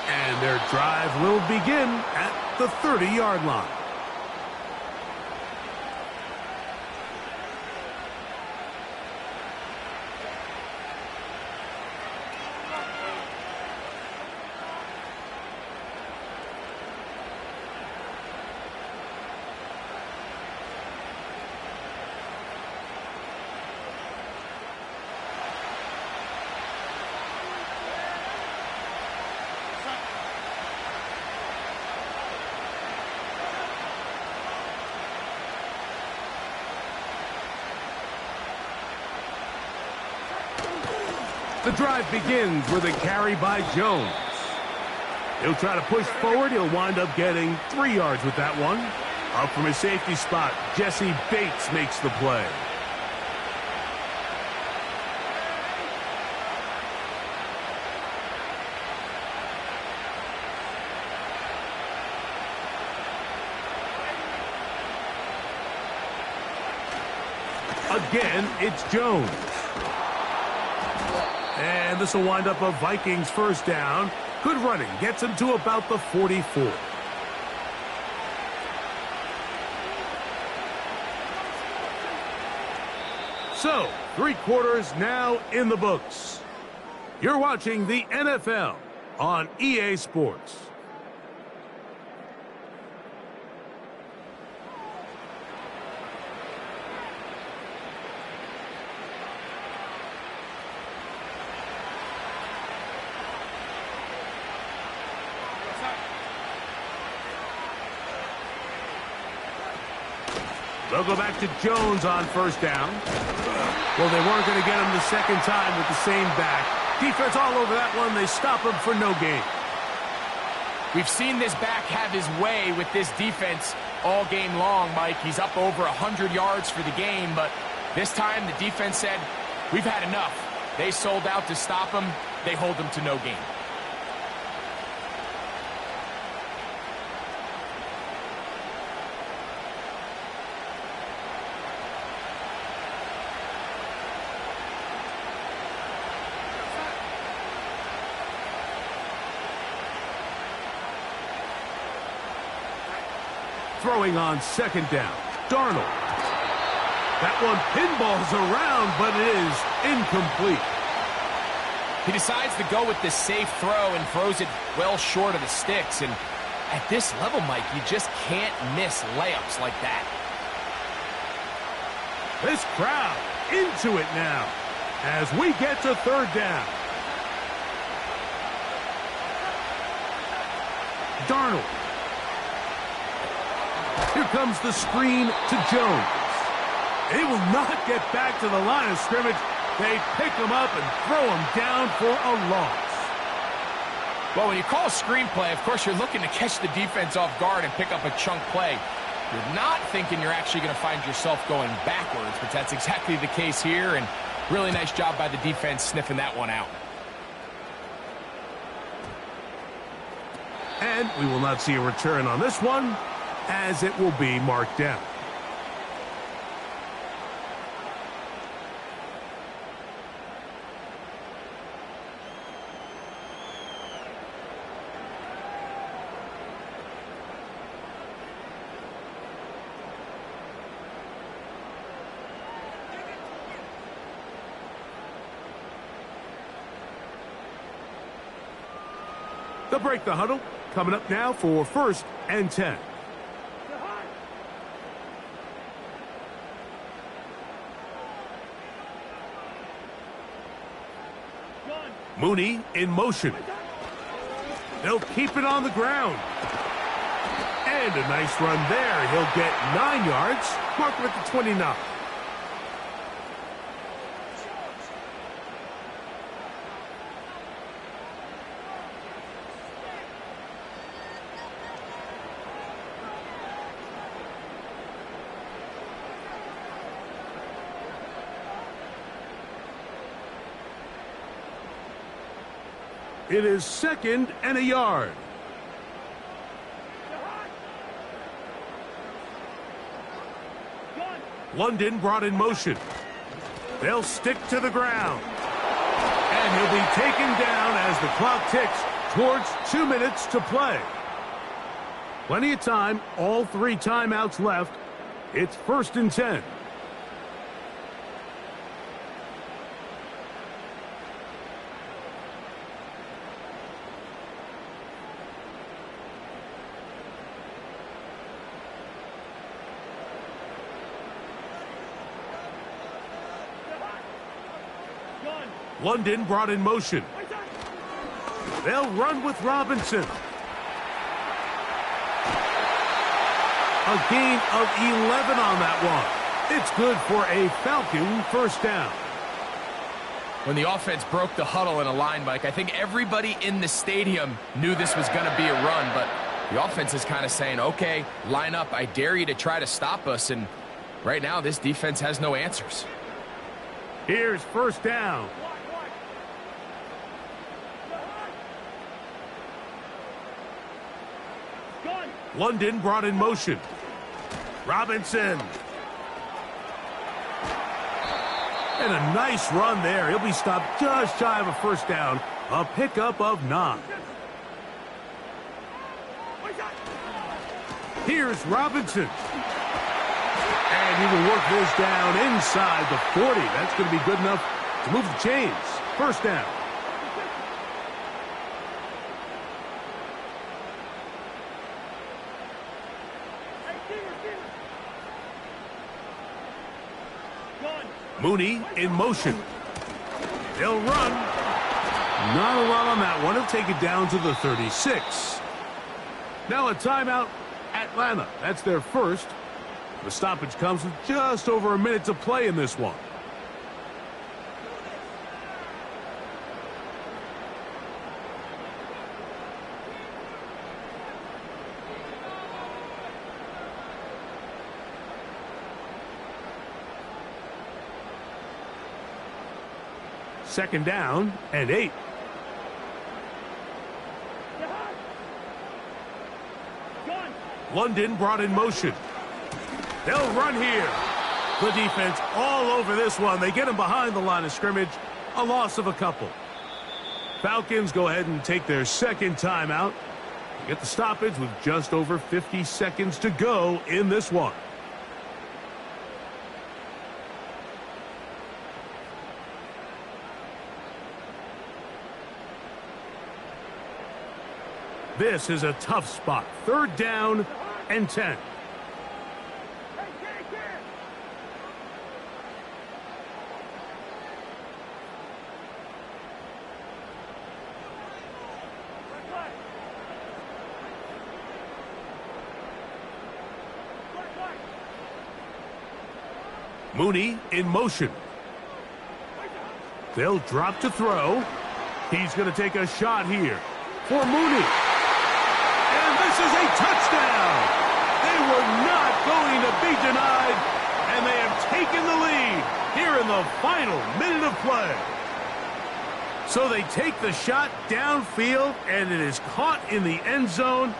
And their drive will begin at the 30-yard line. The drive begins with a carry by Jones. He'll try to push forward. He'll wind up getting 3 yards with that one. Up from his safety spot, Jesse Bates makes the play. Again, it's Jones. And this will wind up a Vikings first down. Good running. Gets him to about the 44. So, 3 quarters now in the books. You're watching the NFL on EA Sports. They'll go back to Jones on first down. Well, they weren't going to get him the second time with the same back. Defense all over that one. They stop him for no gain. We've seen this back have his way with this defense all game long, Mike. He's up over 100 yards for the game, but this time the defense said, we've had enough. They sold out to stop him. They hold him to no gain. Throwing on second down, Darnold. That one pinballs around, but it is incomplete. He decides to go with the safe throw and throws it well short of the sticks. And at this level, Mike, you just can't miss layups like that. This crowd into it now as we get to third down. Darnold. Here comes the screen to Jones. They will not get back to the line of scrimmage. They pick him up and throw him down for a loss. Well, when you call a screenplay, of course, you're looking to catch the defense off guard and pick up a chunk play. You're not thinking you're actually going to find yourself going backwards, but that's exactly the case here, and really nice job by the defense sniffing that one out. And we will not see a return on this one, as it will be marked down. They'll break the huddle. Coming up now for 1st and 10. Mooney in motion. They'll keep it on the ground. And a nice run there. He'll get 9 yards. Mark him at the 29. It is 2nd and a yard. London brought in motion. They'll stick to the ground. And he'll be taken down as the clock ticks towards 2 minutes to play. Plenty of time, all 3 timeouts left. It's 1st and 10. London brought in motion. They'll run with Robinson. A gain of 11 on that one. It's good for a Falcon 1st down. When the offense broke the huddle in a line, Mike, I think everybody in the stadium knew this was going to be a run, but the offense is kind of saying, okay, line up. I dare you to try to stop us. And right now, this defense has no answers. Here's 1st down. London brought in motion. Robinson. And a nice run there. He'll be stopped just shy of a 1st down. A pickup of 9. Here's Robinson. And he will work this down inside the 40. That's going to be good enough to move the chains. 1st down. Mooney in motion. They'll run. Not a lot on that one. He'll take it down to the 36. Now a timeout, Atlanta. That's their 1st. The stoppage comes with just over a minute to play in this one. Second down and 8. London brought in motion. They'll run here. The defense all over this one. They get him behind the line of scrimmage. A loss of a couple. Falcons go ahead and take their 2nd timeout. Get the stoppage with just over 50 seconds to go in this one. This is a tough spot. 3rd down and 10. Mooney in motion. They'll drop to throw. He's going to take a shot here for Mooney. And this is a touchdown. They were not going to be denied, and they have taken the lead here in the final minute of play. So they take the shot downfield, and it is caught in the end zone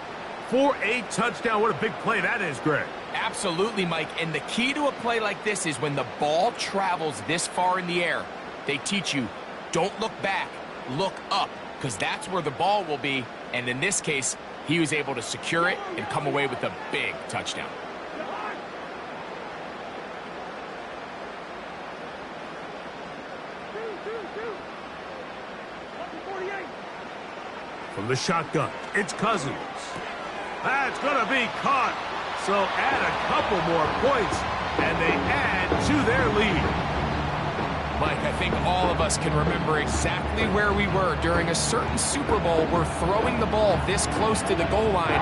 for a touchdown. What a big play that is, Greg. Absolutely, Mike. And the key to a play like this is when the ball travels this far in the air, they teach you, don't look back, look up, because that's where the ball will be. And in this case, he was able to secure it and come away with a big touchdown. From the shotgun, it's Cousins. That's going to be caught. So add a couple more points, and they add to their lead. Mike, I think all of us can remember exactly where we were during a certain Super Bowl where throwing the ball this close to the goal line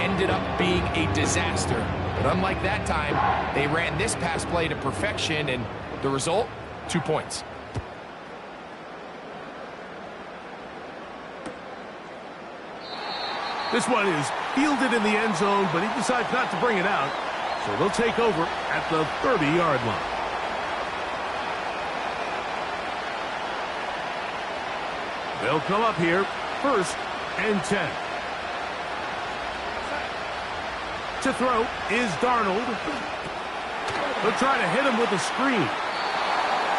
ended up being a disaster. But unlike that time, they ran this pass play to perfection, and the result, 2 points. This one is fielded in the end zone, but he decides not to bring it out. So they'll take over at the 30-yard line. They'll come up here, 1st and 10. To throw is Darnold. They'll try to hit him with a screen.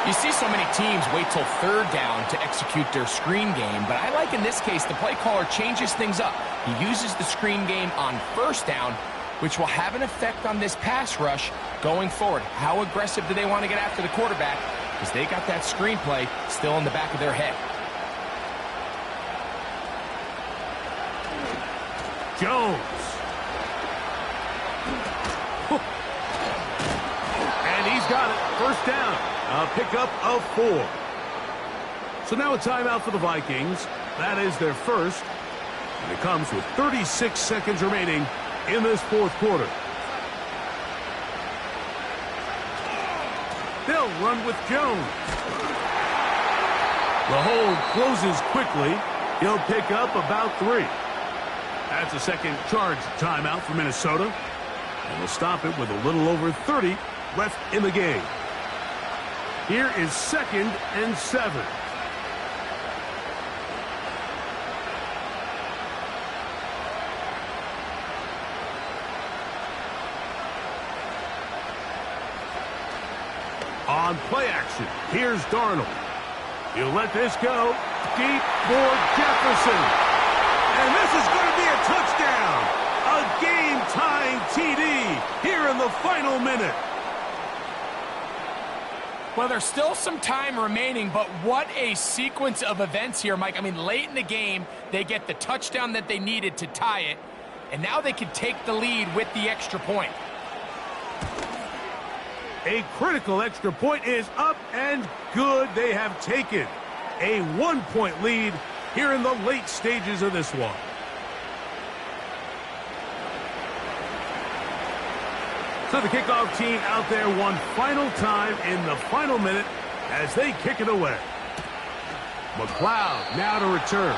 You see so many teams wait till 3rd down to execute their screen game, but I like in this case the play caller changes things up. He uses the screen game on 1st down, which will have an effect on this pass rush going forward. How aggressive do they want to get after the quarterback? Because they got that screen play still in the back of their head. Jones. And he's got it. 1st down. A pickup of 4. So now a timeout for the Vikings. That is their first. And it comes with 36 seconds remaining in this 4th quarter. They'll run with Jones. The hold closes quickly. He'll pick up about 3. That's a second charge timeout for Minnesota. And they'll stop it with a little over 30 left in the game. Here is 2nd and 7. On play action, here's Darnold. He'll let this go deep for Jefferson. And this is going to be a touchdown. A game-tying TD here in the final minute. Well, there's still some time remaining, but what a sequence of events here, Mike. I mean, late in the game, they get the touchdown that they needed to tie it, and now they can take the lead with the extra point. A critical extra point is up and good. They have taken a 1-point lead here in the late stages of this one. So the kickoff team out there one final time in the final minute as they kick it away. McLeod now to return.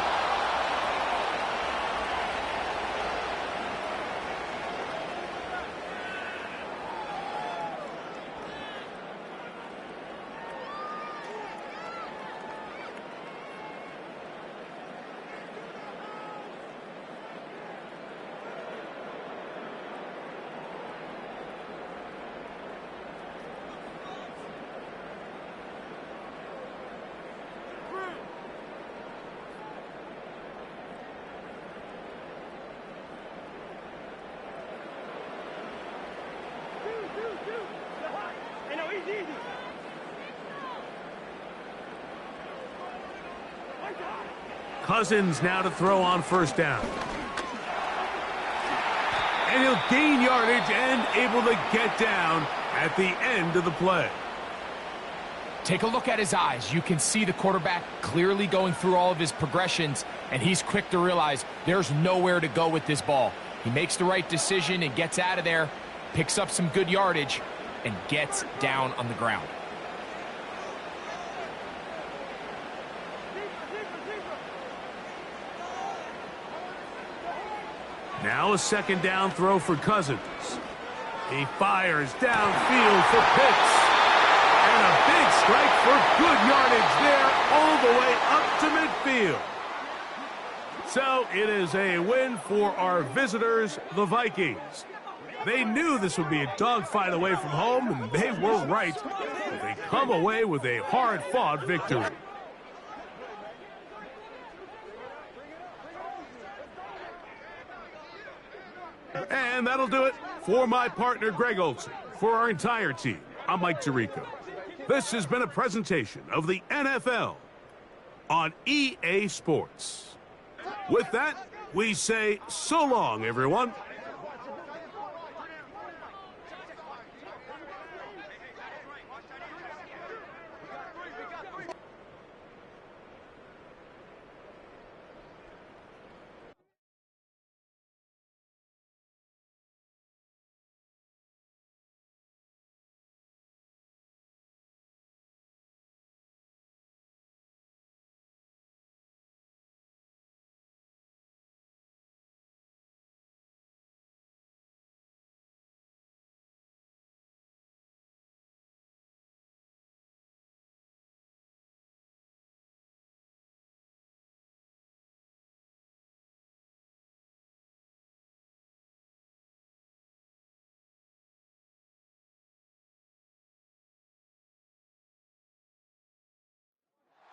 Hey, no, easy, easy. Cousins now to throw on first down. And he'll gain yardage and able to get down at the end of the play. Take a look at his eyes. You can see the quarterback clearly going through all of his progressions, and he's quick to realize there's nowhere to go with this ball. He makes the right decision and gets out of there, picks up some good yardage, and gets down on the ground. Now a second down throw for Cousins. He fires downfield for Pitts. And a big strike for good yardage there all the way up to midfield. So it is a win for our visitors, the Vikings. They knew this would be a dogfight away from home, and they were right. But they come away with a hard-fought victory. And that'll do it for my partner, Greg Olson. For our entire team, I'm Mike Tirico. This has been a presentation of the NFL on EA Sports. With that, we say so long, everyone.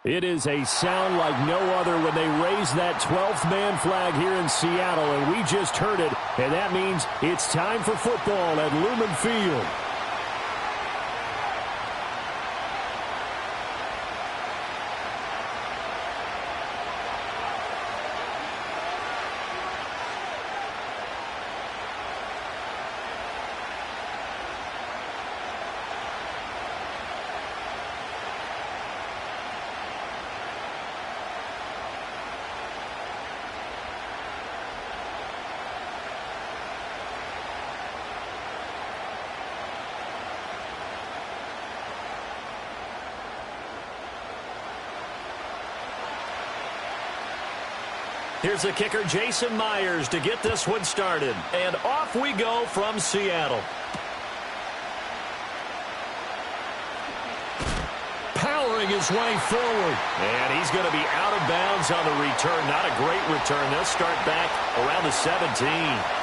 It is a sound like no other when they raise that 12th man flag here in Seattle, and we just heard it, and that means it's time for football at Lumen Field. Here's the kicker, Jason Myers, to get this one started. And off we go from Seattle. Powering his way forward. And he's going to be out of bounds on the return. Not a great return. They'll start back around the 17.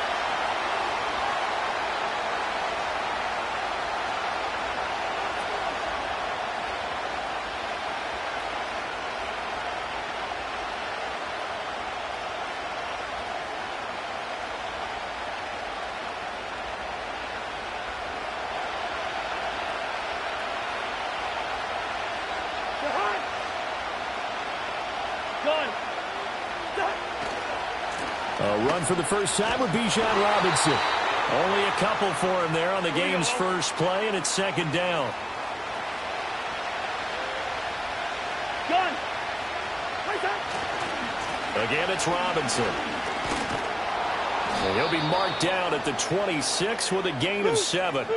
A run for the first time with Bijan Robinson. Only a couple for him there on the game's first play, and it's second down. Gun. Again, it's Robinson. And he'll be marked down at the 26 with a gain of 7.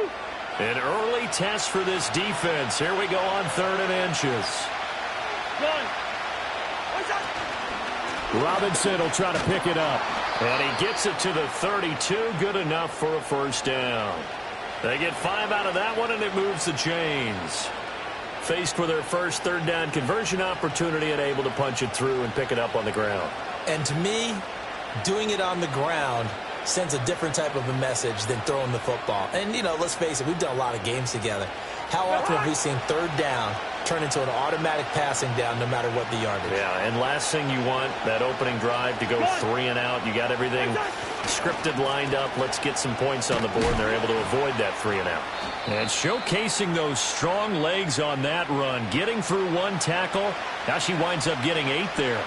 An early test for this defense. Here we go on 3rd and inches. Gun. Robinson will try to pick it up. And he gets it to the 32. Good enough for a first down. They get 5 out of that one, and it moves the chains. Faced with their first 3rd down conversion opportunity and able to punch it through and pick it up on the ground. And to me, doing it on the ground sends a different type of a message than throwing the football. And, you know, let's face it, we've done a lot of games together. How often have we seen 3rd down turn into an automatic passing down no matter what the yardage? Yeah, and last thing you want, that opening drive to go 3 and out. You got everything Scripted lined up. Let's get some points on the board. And they're able to avoid that 3-and-out. And showcasing those strong legs on that run. Getting through one tackle. Now she winds up getting 8 there.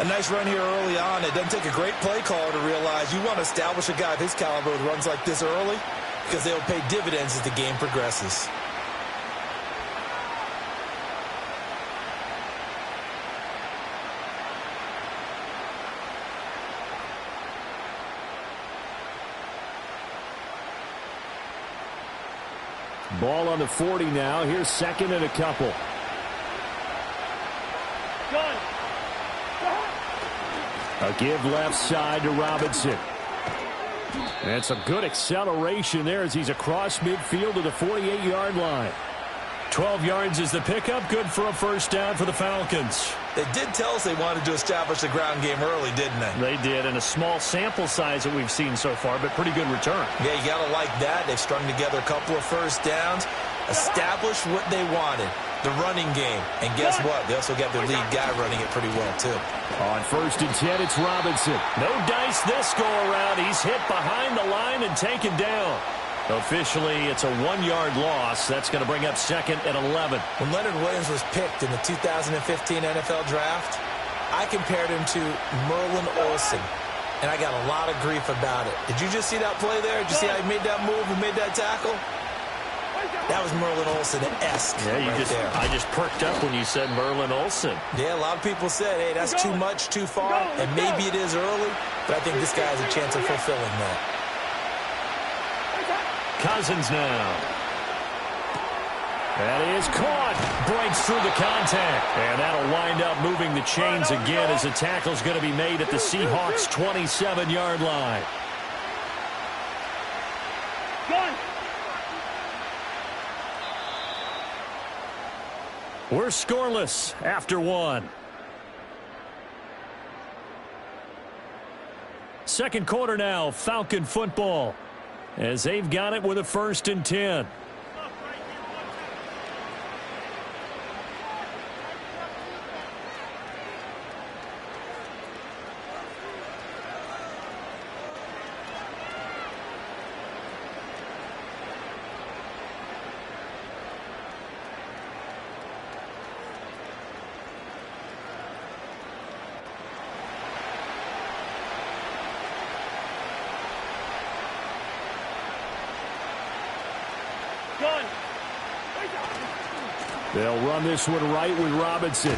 A nice run here early on. It doesn't take a great play caller to realize you want to establish a guy of his caliber with runs like this early because they'll pay dividends as the game progresses. Ball on the 40 now. Here's 2nd and a couple. A give left side to Robinson. That's a good acceleration there as he's across midfield to the 48-yard line. 12 yards is the pickup. Good for a first down for the Falcons. They did tell us they wanted to establish the ground game early, didn't they? They did, and a small sample size that we've seen so far, but pretty good return. Yeah, you got to like that. They've strung together a couple of first downs, established what they wanted, the running game. And guess what? They also got their lead guy running it pretty well, too. On 1st and 10, it's Robinson. No dice this go-around. He's hit behind the line and taken down. Officially, it's a 1-yard loss. That's going to bring up 2nd and 11. When Leonard Williams was picked in the 2015 NFL Draft, I compared him to Merlin Olsen, and I got a lot of grief about it. Did you just see that play there? Did you see how he made that move and made that tackle? That was Merlin Olsen-esque there. I just perked up when you said Merlin Olsen. Yeah, a lot of people said, hey, that's too much, too far, and maybe it is early, but I think this guy has a chance of fulfilling that. Cousins now. That is caught. Breaks through the contact. And that'll wind up moving the chains again as the tackle's going to be made at the Seahawks' 27-yard line. We're scoreless after 1. Second quarter now, Falcon football, as they've got it with a 1st and 10. They'll run this one right with Robinson.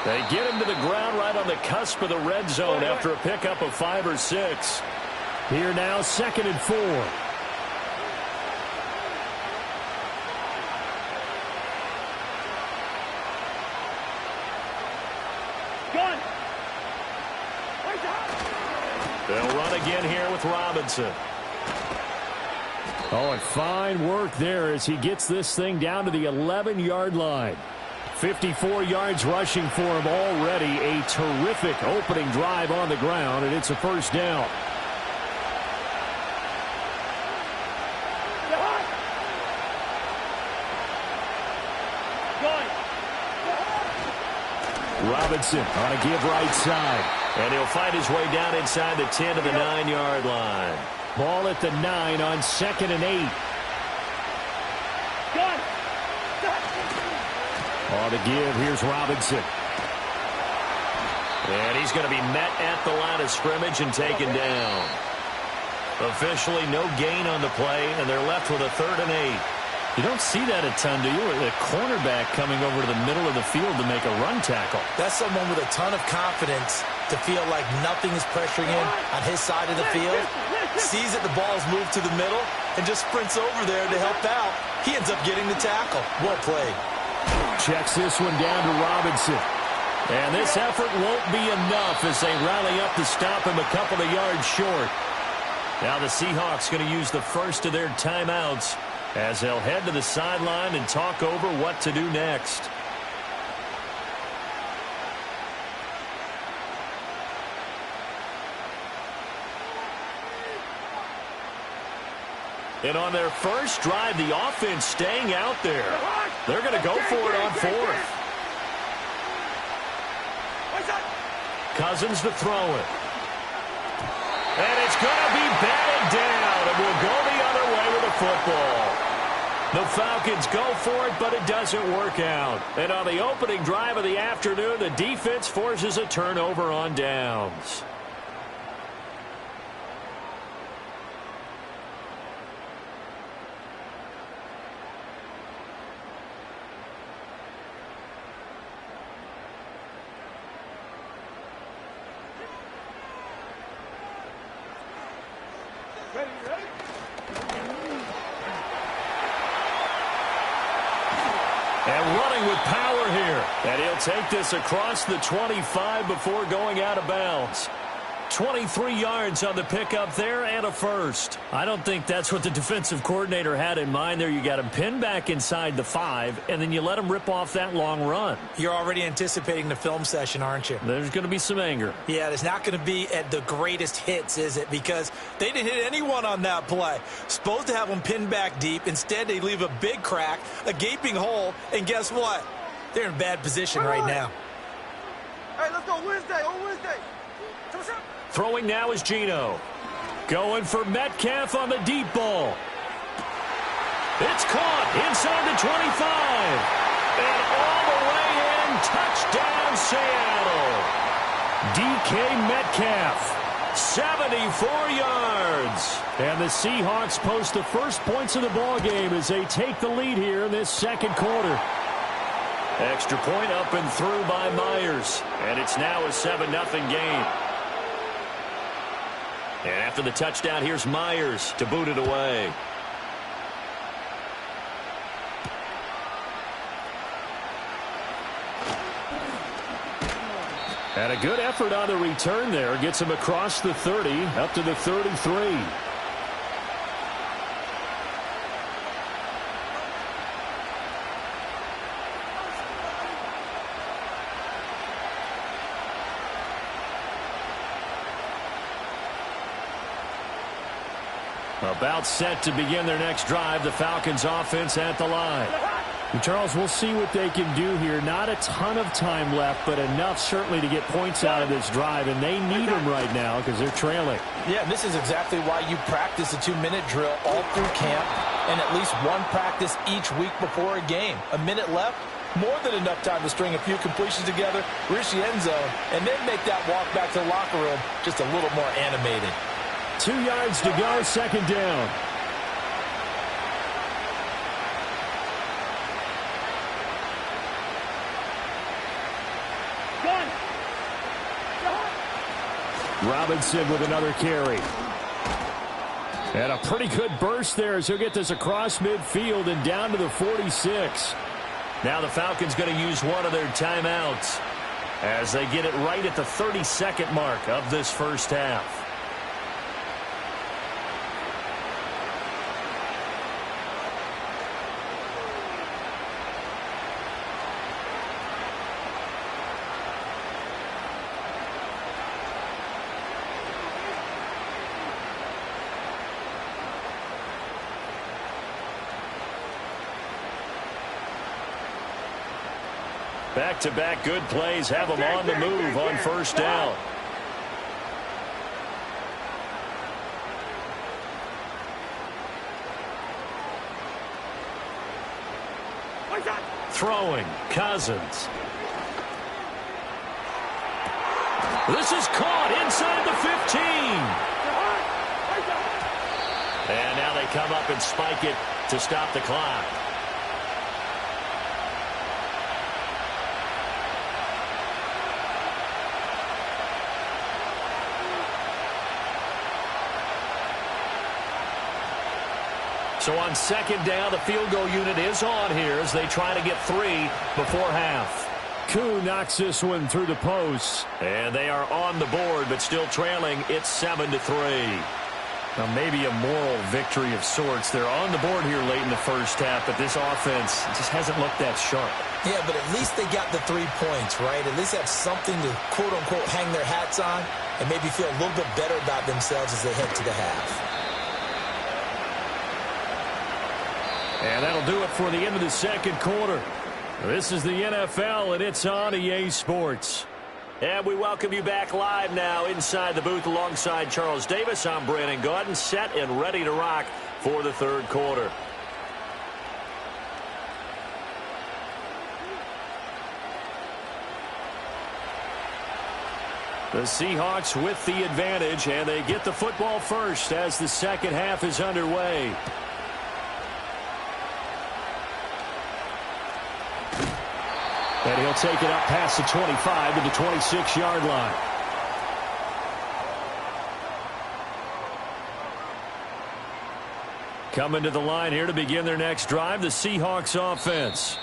They get him to the ground right on the cusp of the red zone after a pickup of 5 or 6. Here now, 2nd and 4. They'll run again here with Robinson. Oh, and fine work there as he gets this thing down to the 11-yard line. 54 yards rushing for him already. A terrific opening drive on the ground, and it's a first down. Robinson on a give right side. And he'll find his way down inside the 10 to the 9-yard line. Ball at the 9 on 2nd and 8. On the give, here's Robinson. And he's going to be met at the line of scrimmage and taken down. Officially no gain on the play, and they're left with a 3rd and 8. You don't see that a ton, do you? A cornerback coming over to the middle of the field to make a run tackle. That's someone with a ton of confidence to feel like nothing is pressuring him on his side of the field. Sees that the ball's moved to the middle and just sprints over there to help out. He ends up getting the tackle. Well played. Checks this one down to Robinson. And this effort won't be enough as they rally up to stop him a couple of yards short. Now the Seahawks going to use the first of their timeouts as they'll head to the sideline and talk over what to do next. And on their first drive, the offense staying out there. They're going to go for it on 4th. Cousins to throw it. And it's going to be batted down, and we'll go the other way with the football. The Falcons go for it, but it doesn't work out. And on the opening drive of the afternoon, the defense forces a turnover on downs. And running with power here. And he'll take this across the 25 before going out of bounds. 23 yards on the pickup there and a first. I don't think that's what the defensive coordinator had in mind there. You got him pinned back inside the 5, and then you let him rip off that long run. You're already anticipating the film session, aren't you? There's going to be some anger. Yeah, it's not going to be at the greatest hits, is it? Because they didn't hit anyone on that play. Supposed to have them pinned back deep. Instead, they leave a big crack, a gaping hole, and guess what? They're in bad position right now. Hey, let's go Wednesday, on Wednesday. Throwing now is Geno. Going for Metcalf on the deep ball. It's caught inside the 25. And all the way in, touchdown Seattle. DK Metcalf, 74 yards. And the Seahawks post the first points of the ball game as they take the lead here in this second quarter. Extra point up and through by Myers. And it's now a 7-0 game. And after the touchdown, here's Myers to boot it away. And a good effort on the return there. Gets him across the 30, up to the 33. About set to begin their next drive. The Falcons offense at the line. And Charles, we'll see what they can do here. Not a ton of time left, but enough certainly to get points out of this drive, and they need them right now because they're trailing. Yeah, this is exactly why you practice a 2-minute drill all through camp and at least one practice each week before a game. A minute left, more than enough time to string a few completions together, reach the end zone, and then make that walk back to the locker room just a little more animated. 2 yards to go, second down. Robinson with another carry. And a pretty good burst there as he'll get this across midfield and down to the 46. Now the Falcons going to use one of their timeouts as they get it right at the 32nd mark of this first half. Back-to-back good plays have them on the move on first down. Throwing, Cousins. This is caught inside the 15. And now they come up and spike it to stop the clock. So on second down, the field goal unit is on here as they try to get 3 before half. Koo knocks this one through the post. And they are on the board, but still trailing. It's 7-3. Now maybe a moral victory of sorts. They're on the board here late in the first half, but this offense just hasn't looked that sharp. Yeah, but at least they got the 3 points, right? At least have something to, quote-unquote, hang their hats on and maybe feel a little bit better about themselves as they head to the half. And that'll do it for the end of the second quarter. This is the NFL, and it's on EA Sports. And we welcome you back live now inside the booth alongside Charles Davis. I'm Brandon Gaudin, set and ready to rock for the third quarter. The Seahawks with the advantage, and they get the football first as the second half is underway. And he'll take it up past the 25 to the 26-yard line. Coming to the line here to begin their next drive, the Seahawks offense.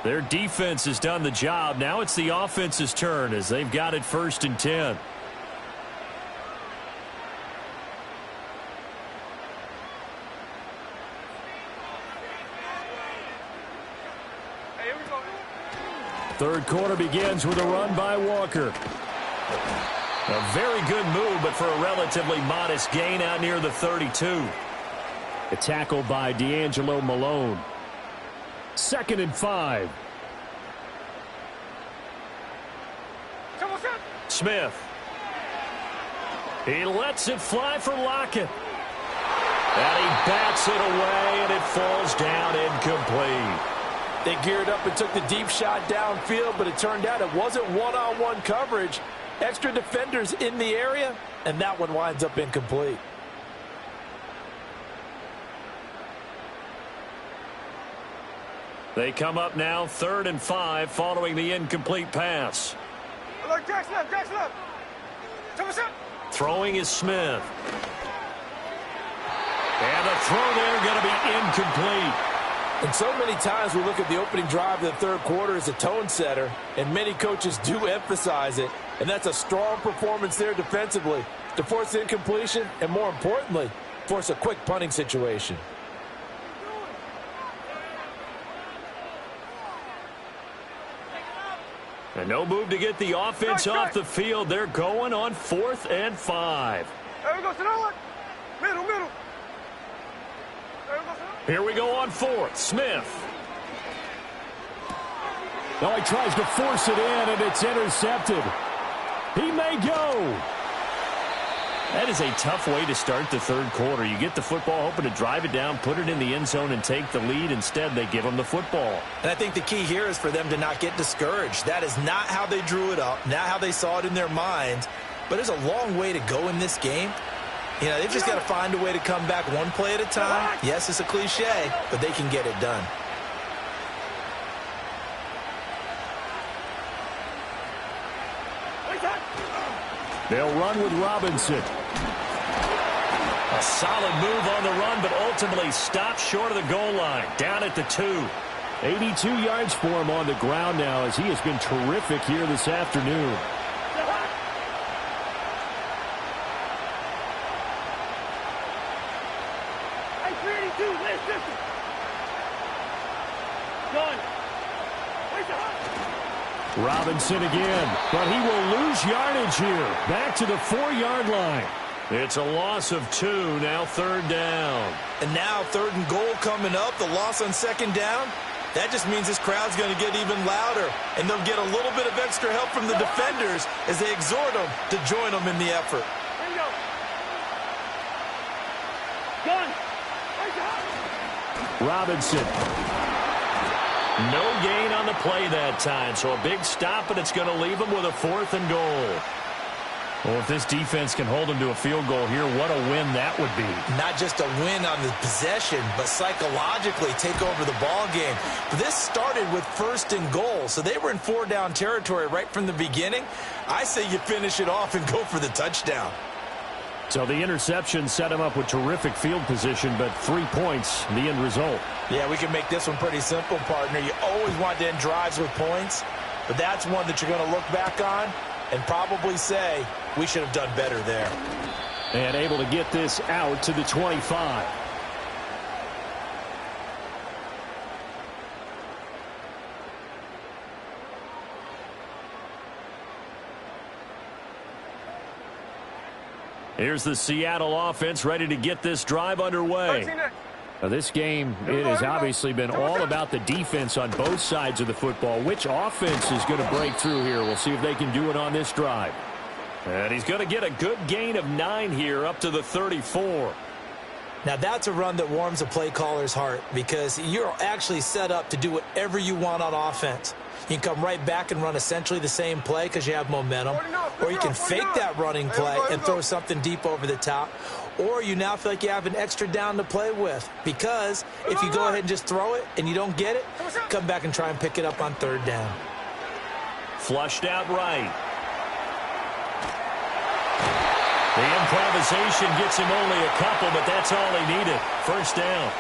Their defense has done the job. Now it's the offense's turn as they've got it 1st and 10. Third quarter begins with a run by Walker. A very good move, but for a relatively modest gain out near the 32. A tackle by D'Angelo Malone. 2nd and 5. Smith. He lets it fly for Lockett. And he bats it away, and it falls down incomplete. They geared up and took the deep shot downfield, but it turned out it wasn't one-on-one coverage. Extra defenders in the area, and that one winds up incomplete. They come up now 3rd and 5 following the incomplete pass. Throwing is Smith. And the throw there going to be incomplete. And so many times we look at the opening drive of the third quarter as a tone setter, and many coaches do emphasize it, and that's a strong performance there defensively to force incompletion and, more importantly, force a quick punting situation. And no move to get the offense off the field. They're going on 4th and 5. There we go, middle. Here we go on 4th. Smith. Now he tries to force it in, and it's intercepted. He may go. That is a tough way to start the third quarter. You get the football, hoping to drive it down, put it in the end zone, and take the lead. Instead, they give them the football. And I think the key here is for them to not get discouraged. That is not how they drew it up, not how they saw it in their minds. But there's a long way to go in this game. You know, they've just got to find a way to come back one play at a time. Yes, it's a cliche, but they can get it done. They'll run with Robinson. A solid move on the run, but ultimately stopped short of the goal line. Down at the 2. 82 yards for him on the ground now as he has been terrific here this afternoon. Robinson again, but he will lose yardage here. Back to the 4-yard line. It's a loss of 2, now 3rd down. And now 3rd and goal coming up, the loss on 2nd down. That just means this crowd's going to get even louder, and they'll get a little bit of extra help from the defenders as they exhort them to join them in the effort. Robinson. No gain on the play that time, so a big stop, and it's going to leave them with a 4th and goal. Well, if this defense can hold them to a field goal here, what a win that would be. Not just a win on the possession, but psychologically take over the ball game. But this started with 1st and goal, so they were in 4-down territory right from the beginning. I say you finish it off and go for the touchdown. So the interception set him up with terrific field position, but 3 points, the end result. Yeah, we can make this one pretty simple, partner. You always want to end drives with points, but that's one that you're going to look back on and probably say, we should have done better there. And able to get this out to the 25. Here's the Seattle offense ready to get this drive underway. This game, it has obviously been all about the defense on both sides of the football. Which offense is going to break through here? We'll see if they can do it on this drive. And he's going to get a good gain of 9 here up to the 34. Now, that's a run that warms a play caller's heart because you're actually set up to do whatever you want on offense. You can come right back and run essentially the same play because you have momentum, or you can fake that running play and throw something deep over the top, or you now feel like you have an extra down to play with because if you go ahead and just throw it and you don't get it, come back and try and pick it up on 3rd down. Flushed out right. The improvisation gets him only a couple, but that's all he needed. 1st down.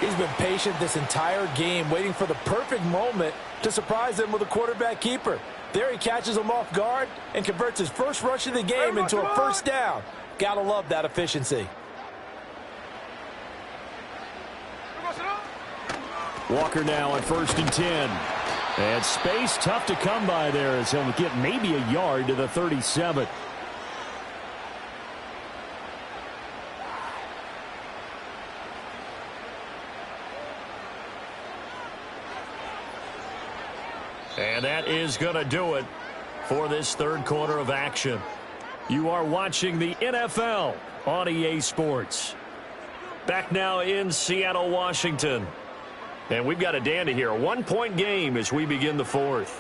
He's been patient this entire game, waiting for the perfect moment to surprise him with a quarterback keeper. There he catches him off guard and converts his first rush of the game into a 1st down. Gotta love that efficiency. Walker now on 1st and 10. And space tough to come by there as he'll get maybe a yard to the 37. And that is going to do it for this 3rd quarter of action. You are watching the NFL on EA Sports. Back now in Seattle, Washington. And we've got a dandy here. A 1-point game as we begin the 4th.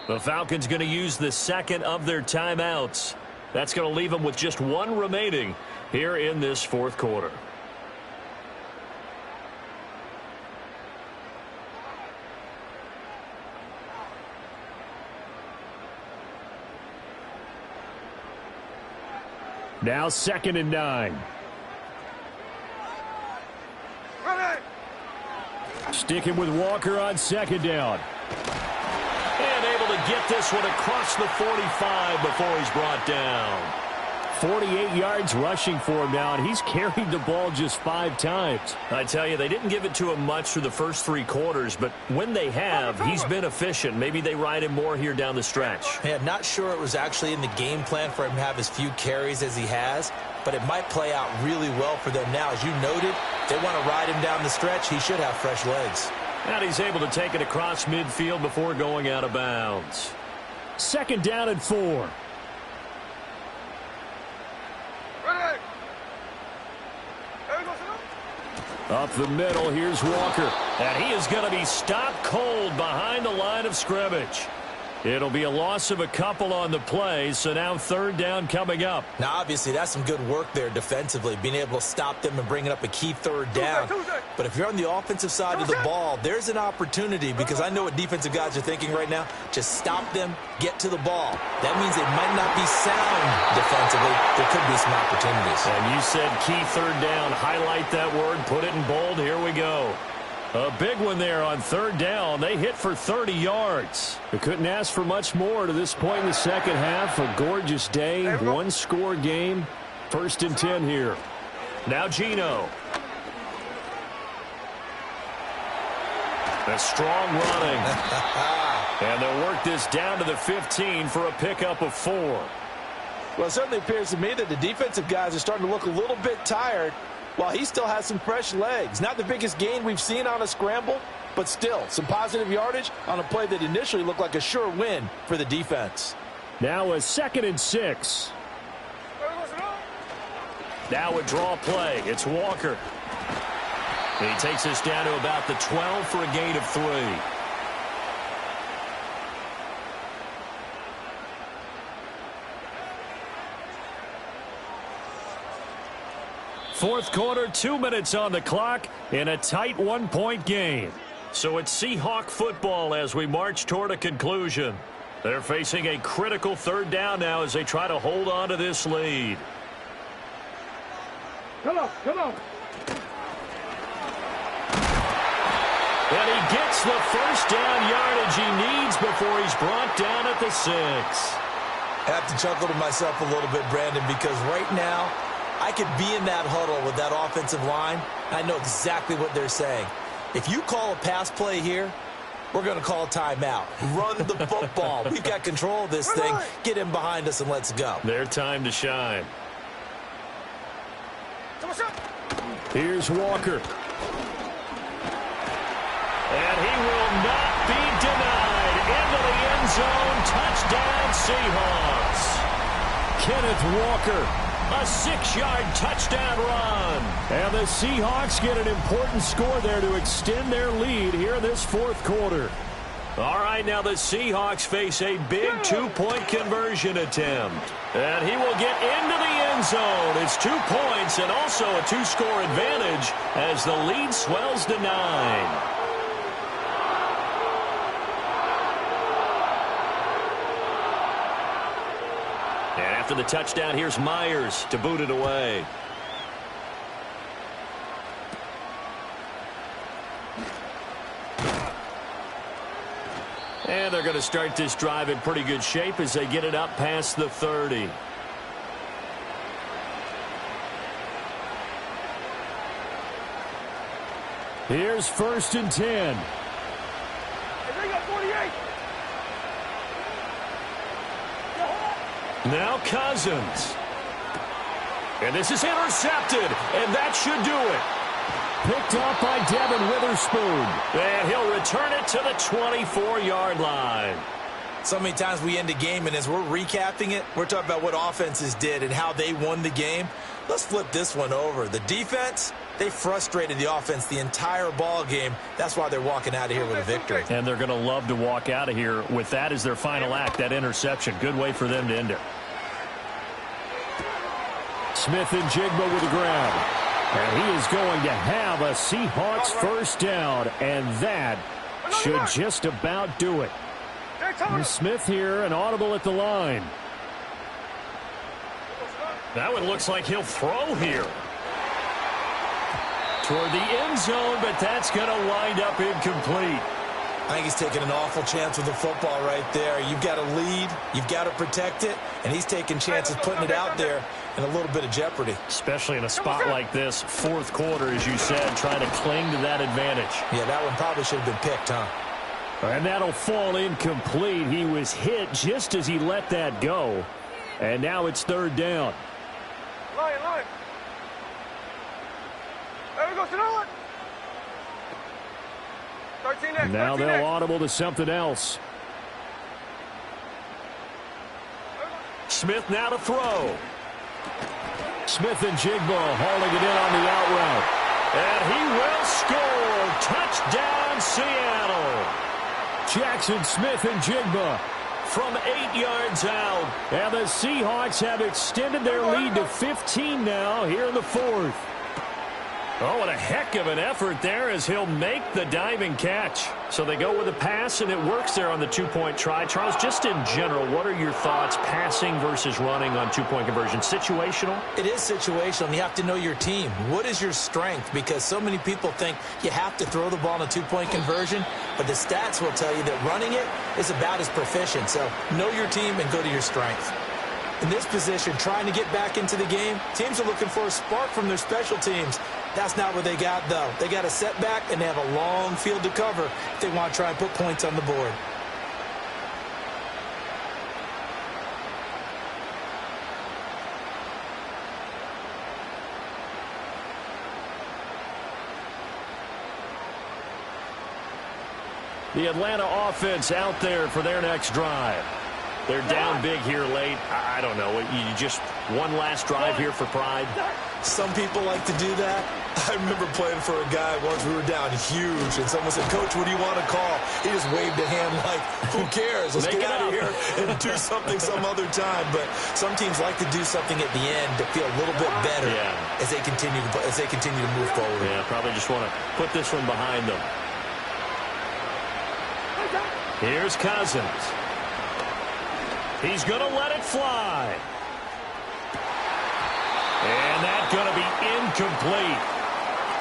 The Falcons going to use the 2nd of their timeouts. That's going to leave them with just 1 remaining here in this 4th quarter. Now 2nd and 9. Sticking with Walker on 2nd down. And able to get this one across the 45 before he's brought down. 48 yards rushing for him now, and he's carried the ball just 5 times. I tell you, they didn't give it to him much through the first 3 quarters, but when they have, he's been efficient. Maybe they ride him more here down the stretch. Yeah, not sure it was actually in the game plan for him to have as few carries as he has, but it might play out really well for them now. As you noted, they want to ride him down the stretch. He should have fresh legs. And he's able to take it across midfield before going out of bounds. 2nd down and 4. Up the middle, here's Walker. And he is going to be stopped cold behind the line of scrimmage. It'll be a loss of a couple on the play, so now 3rd down coming up. Now, obviously, that's some good work there defensively, being able to stop them and bringing up a key 3rd down. But if you're on the offensive side of the ball, there's an opportunity, because I know what defensive guys are thinking right now. Just stop them, get to the ball. That means they might not be sound defensively. There could be some opportunities. And you said key 3rd down. Highlight that word, put it in bold. Here we go. A big one there on 3rd down. They hit for 30 yards. They couldn't ask for much more to this point in the 2nd half. A gorgeous day, 1-score game. 1st and 10 here. Now Gino. A strong running. And they'll work this down to the 15 for a pickup of 4. Well, it certainly appears to me that the defensive guys are starting to look a little bit tired, while he still has some fresh legs. Not the biggest gain we've seen on a scramble, but still some positive yardage on a play that initially looked like a sure win for the defense. Now a 2nd and 6. Now a draw play. It's Walker. He takes us down to about the 12 for a gain of 3. Fourth quarter, 2 minutes on the clock in a tight 1-point game. So it's Seahawk football as we march toward a conclusion. They're facing a critical 3rd down now as they try to hold on to this lead. Come on, come on. And he gets the 1st down yardage he needs before he's brought down at the 6. I have to chuckle to myself a little bit, Brandon, because right now, I could be in that huddle with that offensive line. I know exactly what they're saying. If you call a pass play here, we're going to call a timeout. Run the football. We've got control of this thing. Get him behind us and let's go. Their time to shine. Here's Walker. And he will not be denied. Into the end zone. Touchdown, Seahawks. Kenneth Walker, a 6-yard touchdown run. And the Seahawks get an important score there to extend their lead here in this fourth quarter. All right, now the Seahawks face a big 2-point conversion attempt. And he will get into the end zone. It's 2 points and also a 2-score advantage as the lead swells to 9. And after the touchdown, here's Myers to boot it away. And they're going to start this drive in pretty good shape as they get it up past the 30. Here's 1st and 10. Hey, they got 48. Now Cousins. And this is intercepted, and that should do it. Picked up by Devin Witherspoon. And he'll return it to the 24-yard line. So many times we end a game, and as we're recapping it, we're talking about what offenses did and how they won the game. Let's flip this one over. The defense, they frustrated the offense the entire ball game. That's why they're walking out of here with a victory. And they're going to love to walk out of here with that as their final act, that interception. Good way for them to end it. Smith and Jigba with the grab. And he is going to have a Seahawks first down, and that should just about do it. And Smith here, an audible at the line. That one looks like he'll throw here. Toward the end zone, but that's going to wind up incomplete. I think he's taking an awful chance with the football right there. You've got to lead, you've got to protect it, and he's taking chances putting it out there in a little bit of jeopardy. Especially in a spot like this, fourth quarter, as you said, trying to cling to that advantage. Yeah, that one probably should have been picked, huh? And that'll fall incomplete. He was hit just as he let that go. And now it's 3rd down. Line. There we go, Sonoma. 13 next. Now they'll audible to something else. Smith now to throw. Smith and Jigba hauling it in on the out route. And he will score. Touchdown, Seattle. Jackson Smith and Jigba from 8 yards out. And the Seahawks have extended their lead to 15 now here in the fourth. Oh, what a heck of an effort there as he'll make the diving catch. So they go with a pass, and it works there on the 2-point try. Charles, just in general, what are your thoughts passing versus running on 2-point conversion? Situational? It is situational, and you have to know your team. What is your strength? Because so many people think you have to throw the ball in a 2-point conversion, but the stats will tell you that running it is about as proficient. So know your team and go to your strength. In this position, trying to get back into the game, teams are looking for a spark from their special teams. That's not what they got, though. They got a setback, and they have a long field to cover if they want to try and put points on the board. The Atlanta offense out there for their next drive. They're down big here late. I don't know. You just one last drive here for pride. Some people like to do that. I remember playing for a guy once. We were down huge, and someone said, "Coach, what do you want to call?" He just waved a hand like, "Who cares? Let's get out of here and do something some other time." But some teams like to do something at the end to feel a little bit better as they continue to move forward. Yeah, probably just want to put this one behind them. Here's Cousins. He's going to let it fly. And that's going to be incomplete.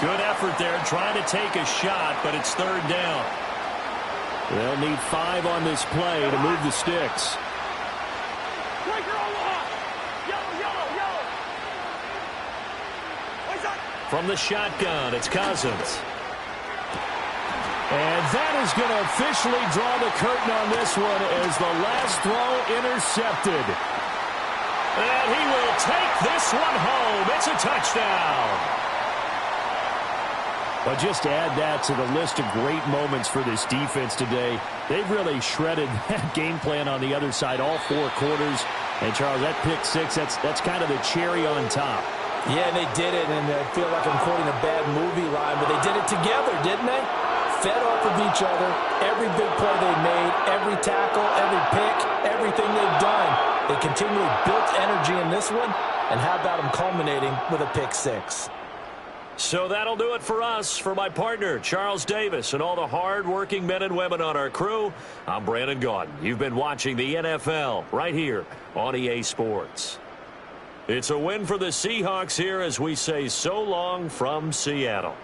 Good effort there trying to take a shot, but it's 3rd down. They'll need 5 on this play to move the sticks. From the shotgun, it's Cousins. And that is going to officially draw the curtain on this one as the last throw intercepted. And he will take this one home. It's a touchdown. But just to add that to the list of great moments for this defense today, they've really shredded that game plan on the other side all 4 quarters. And, Charles, that pick 6, that's kind of the cherry on top. Yeah, they did it, and I feel like I'm quoting a bad movie line, but they did it together, didn't they? Fed off of each other, every big play they made, every tackle, every pick, everything they've done. They continually built energy in this one, and how about them culminating with a pick 6? So that'll do it for us. For my partner, Charles Davis, and all the hard-working men and women on our crew, I'm Brandon Gaudin. You've been watching the NFL right here on EA Sports. It's a win for the Seahawks here as we say so long from Seattle.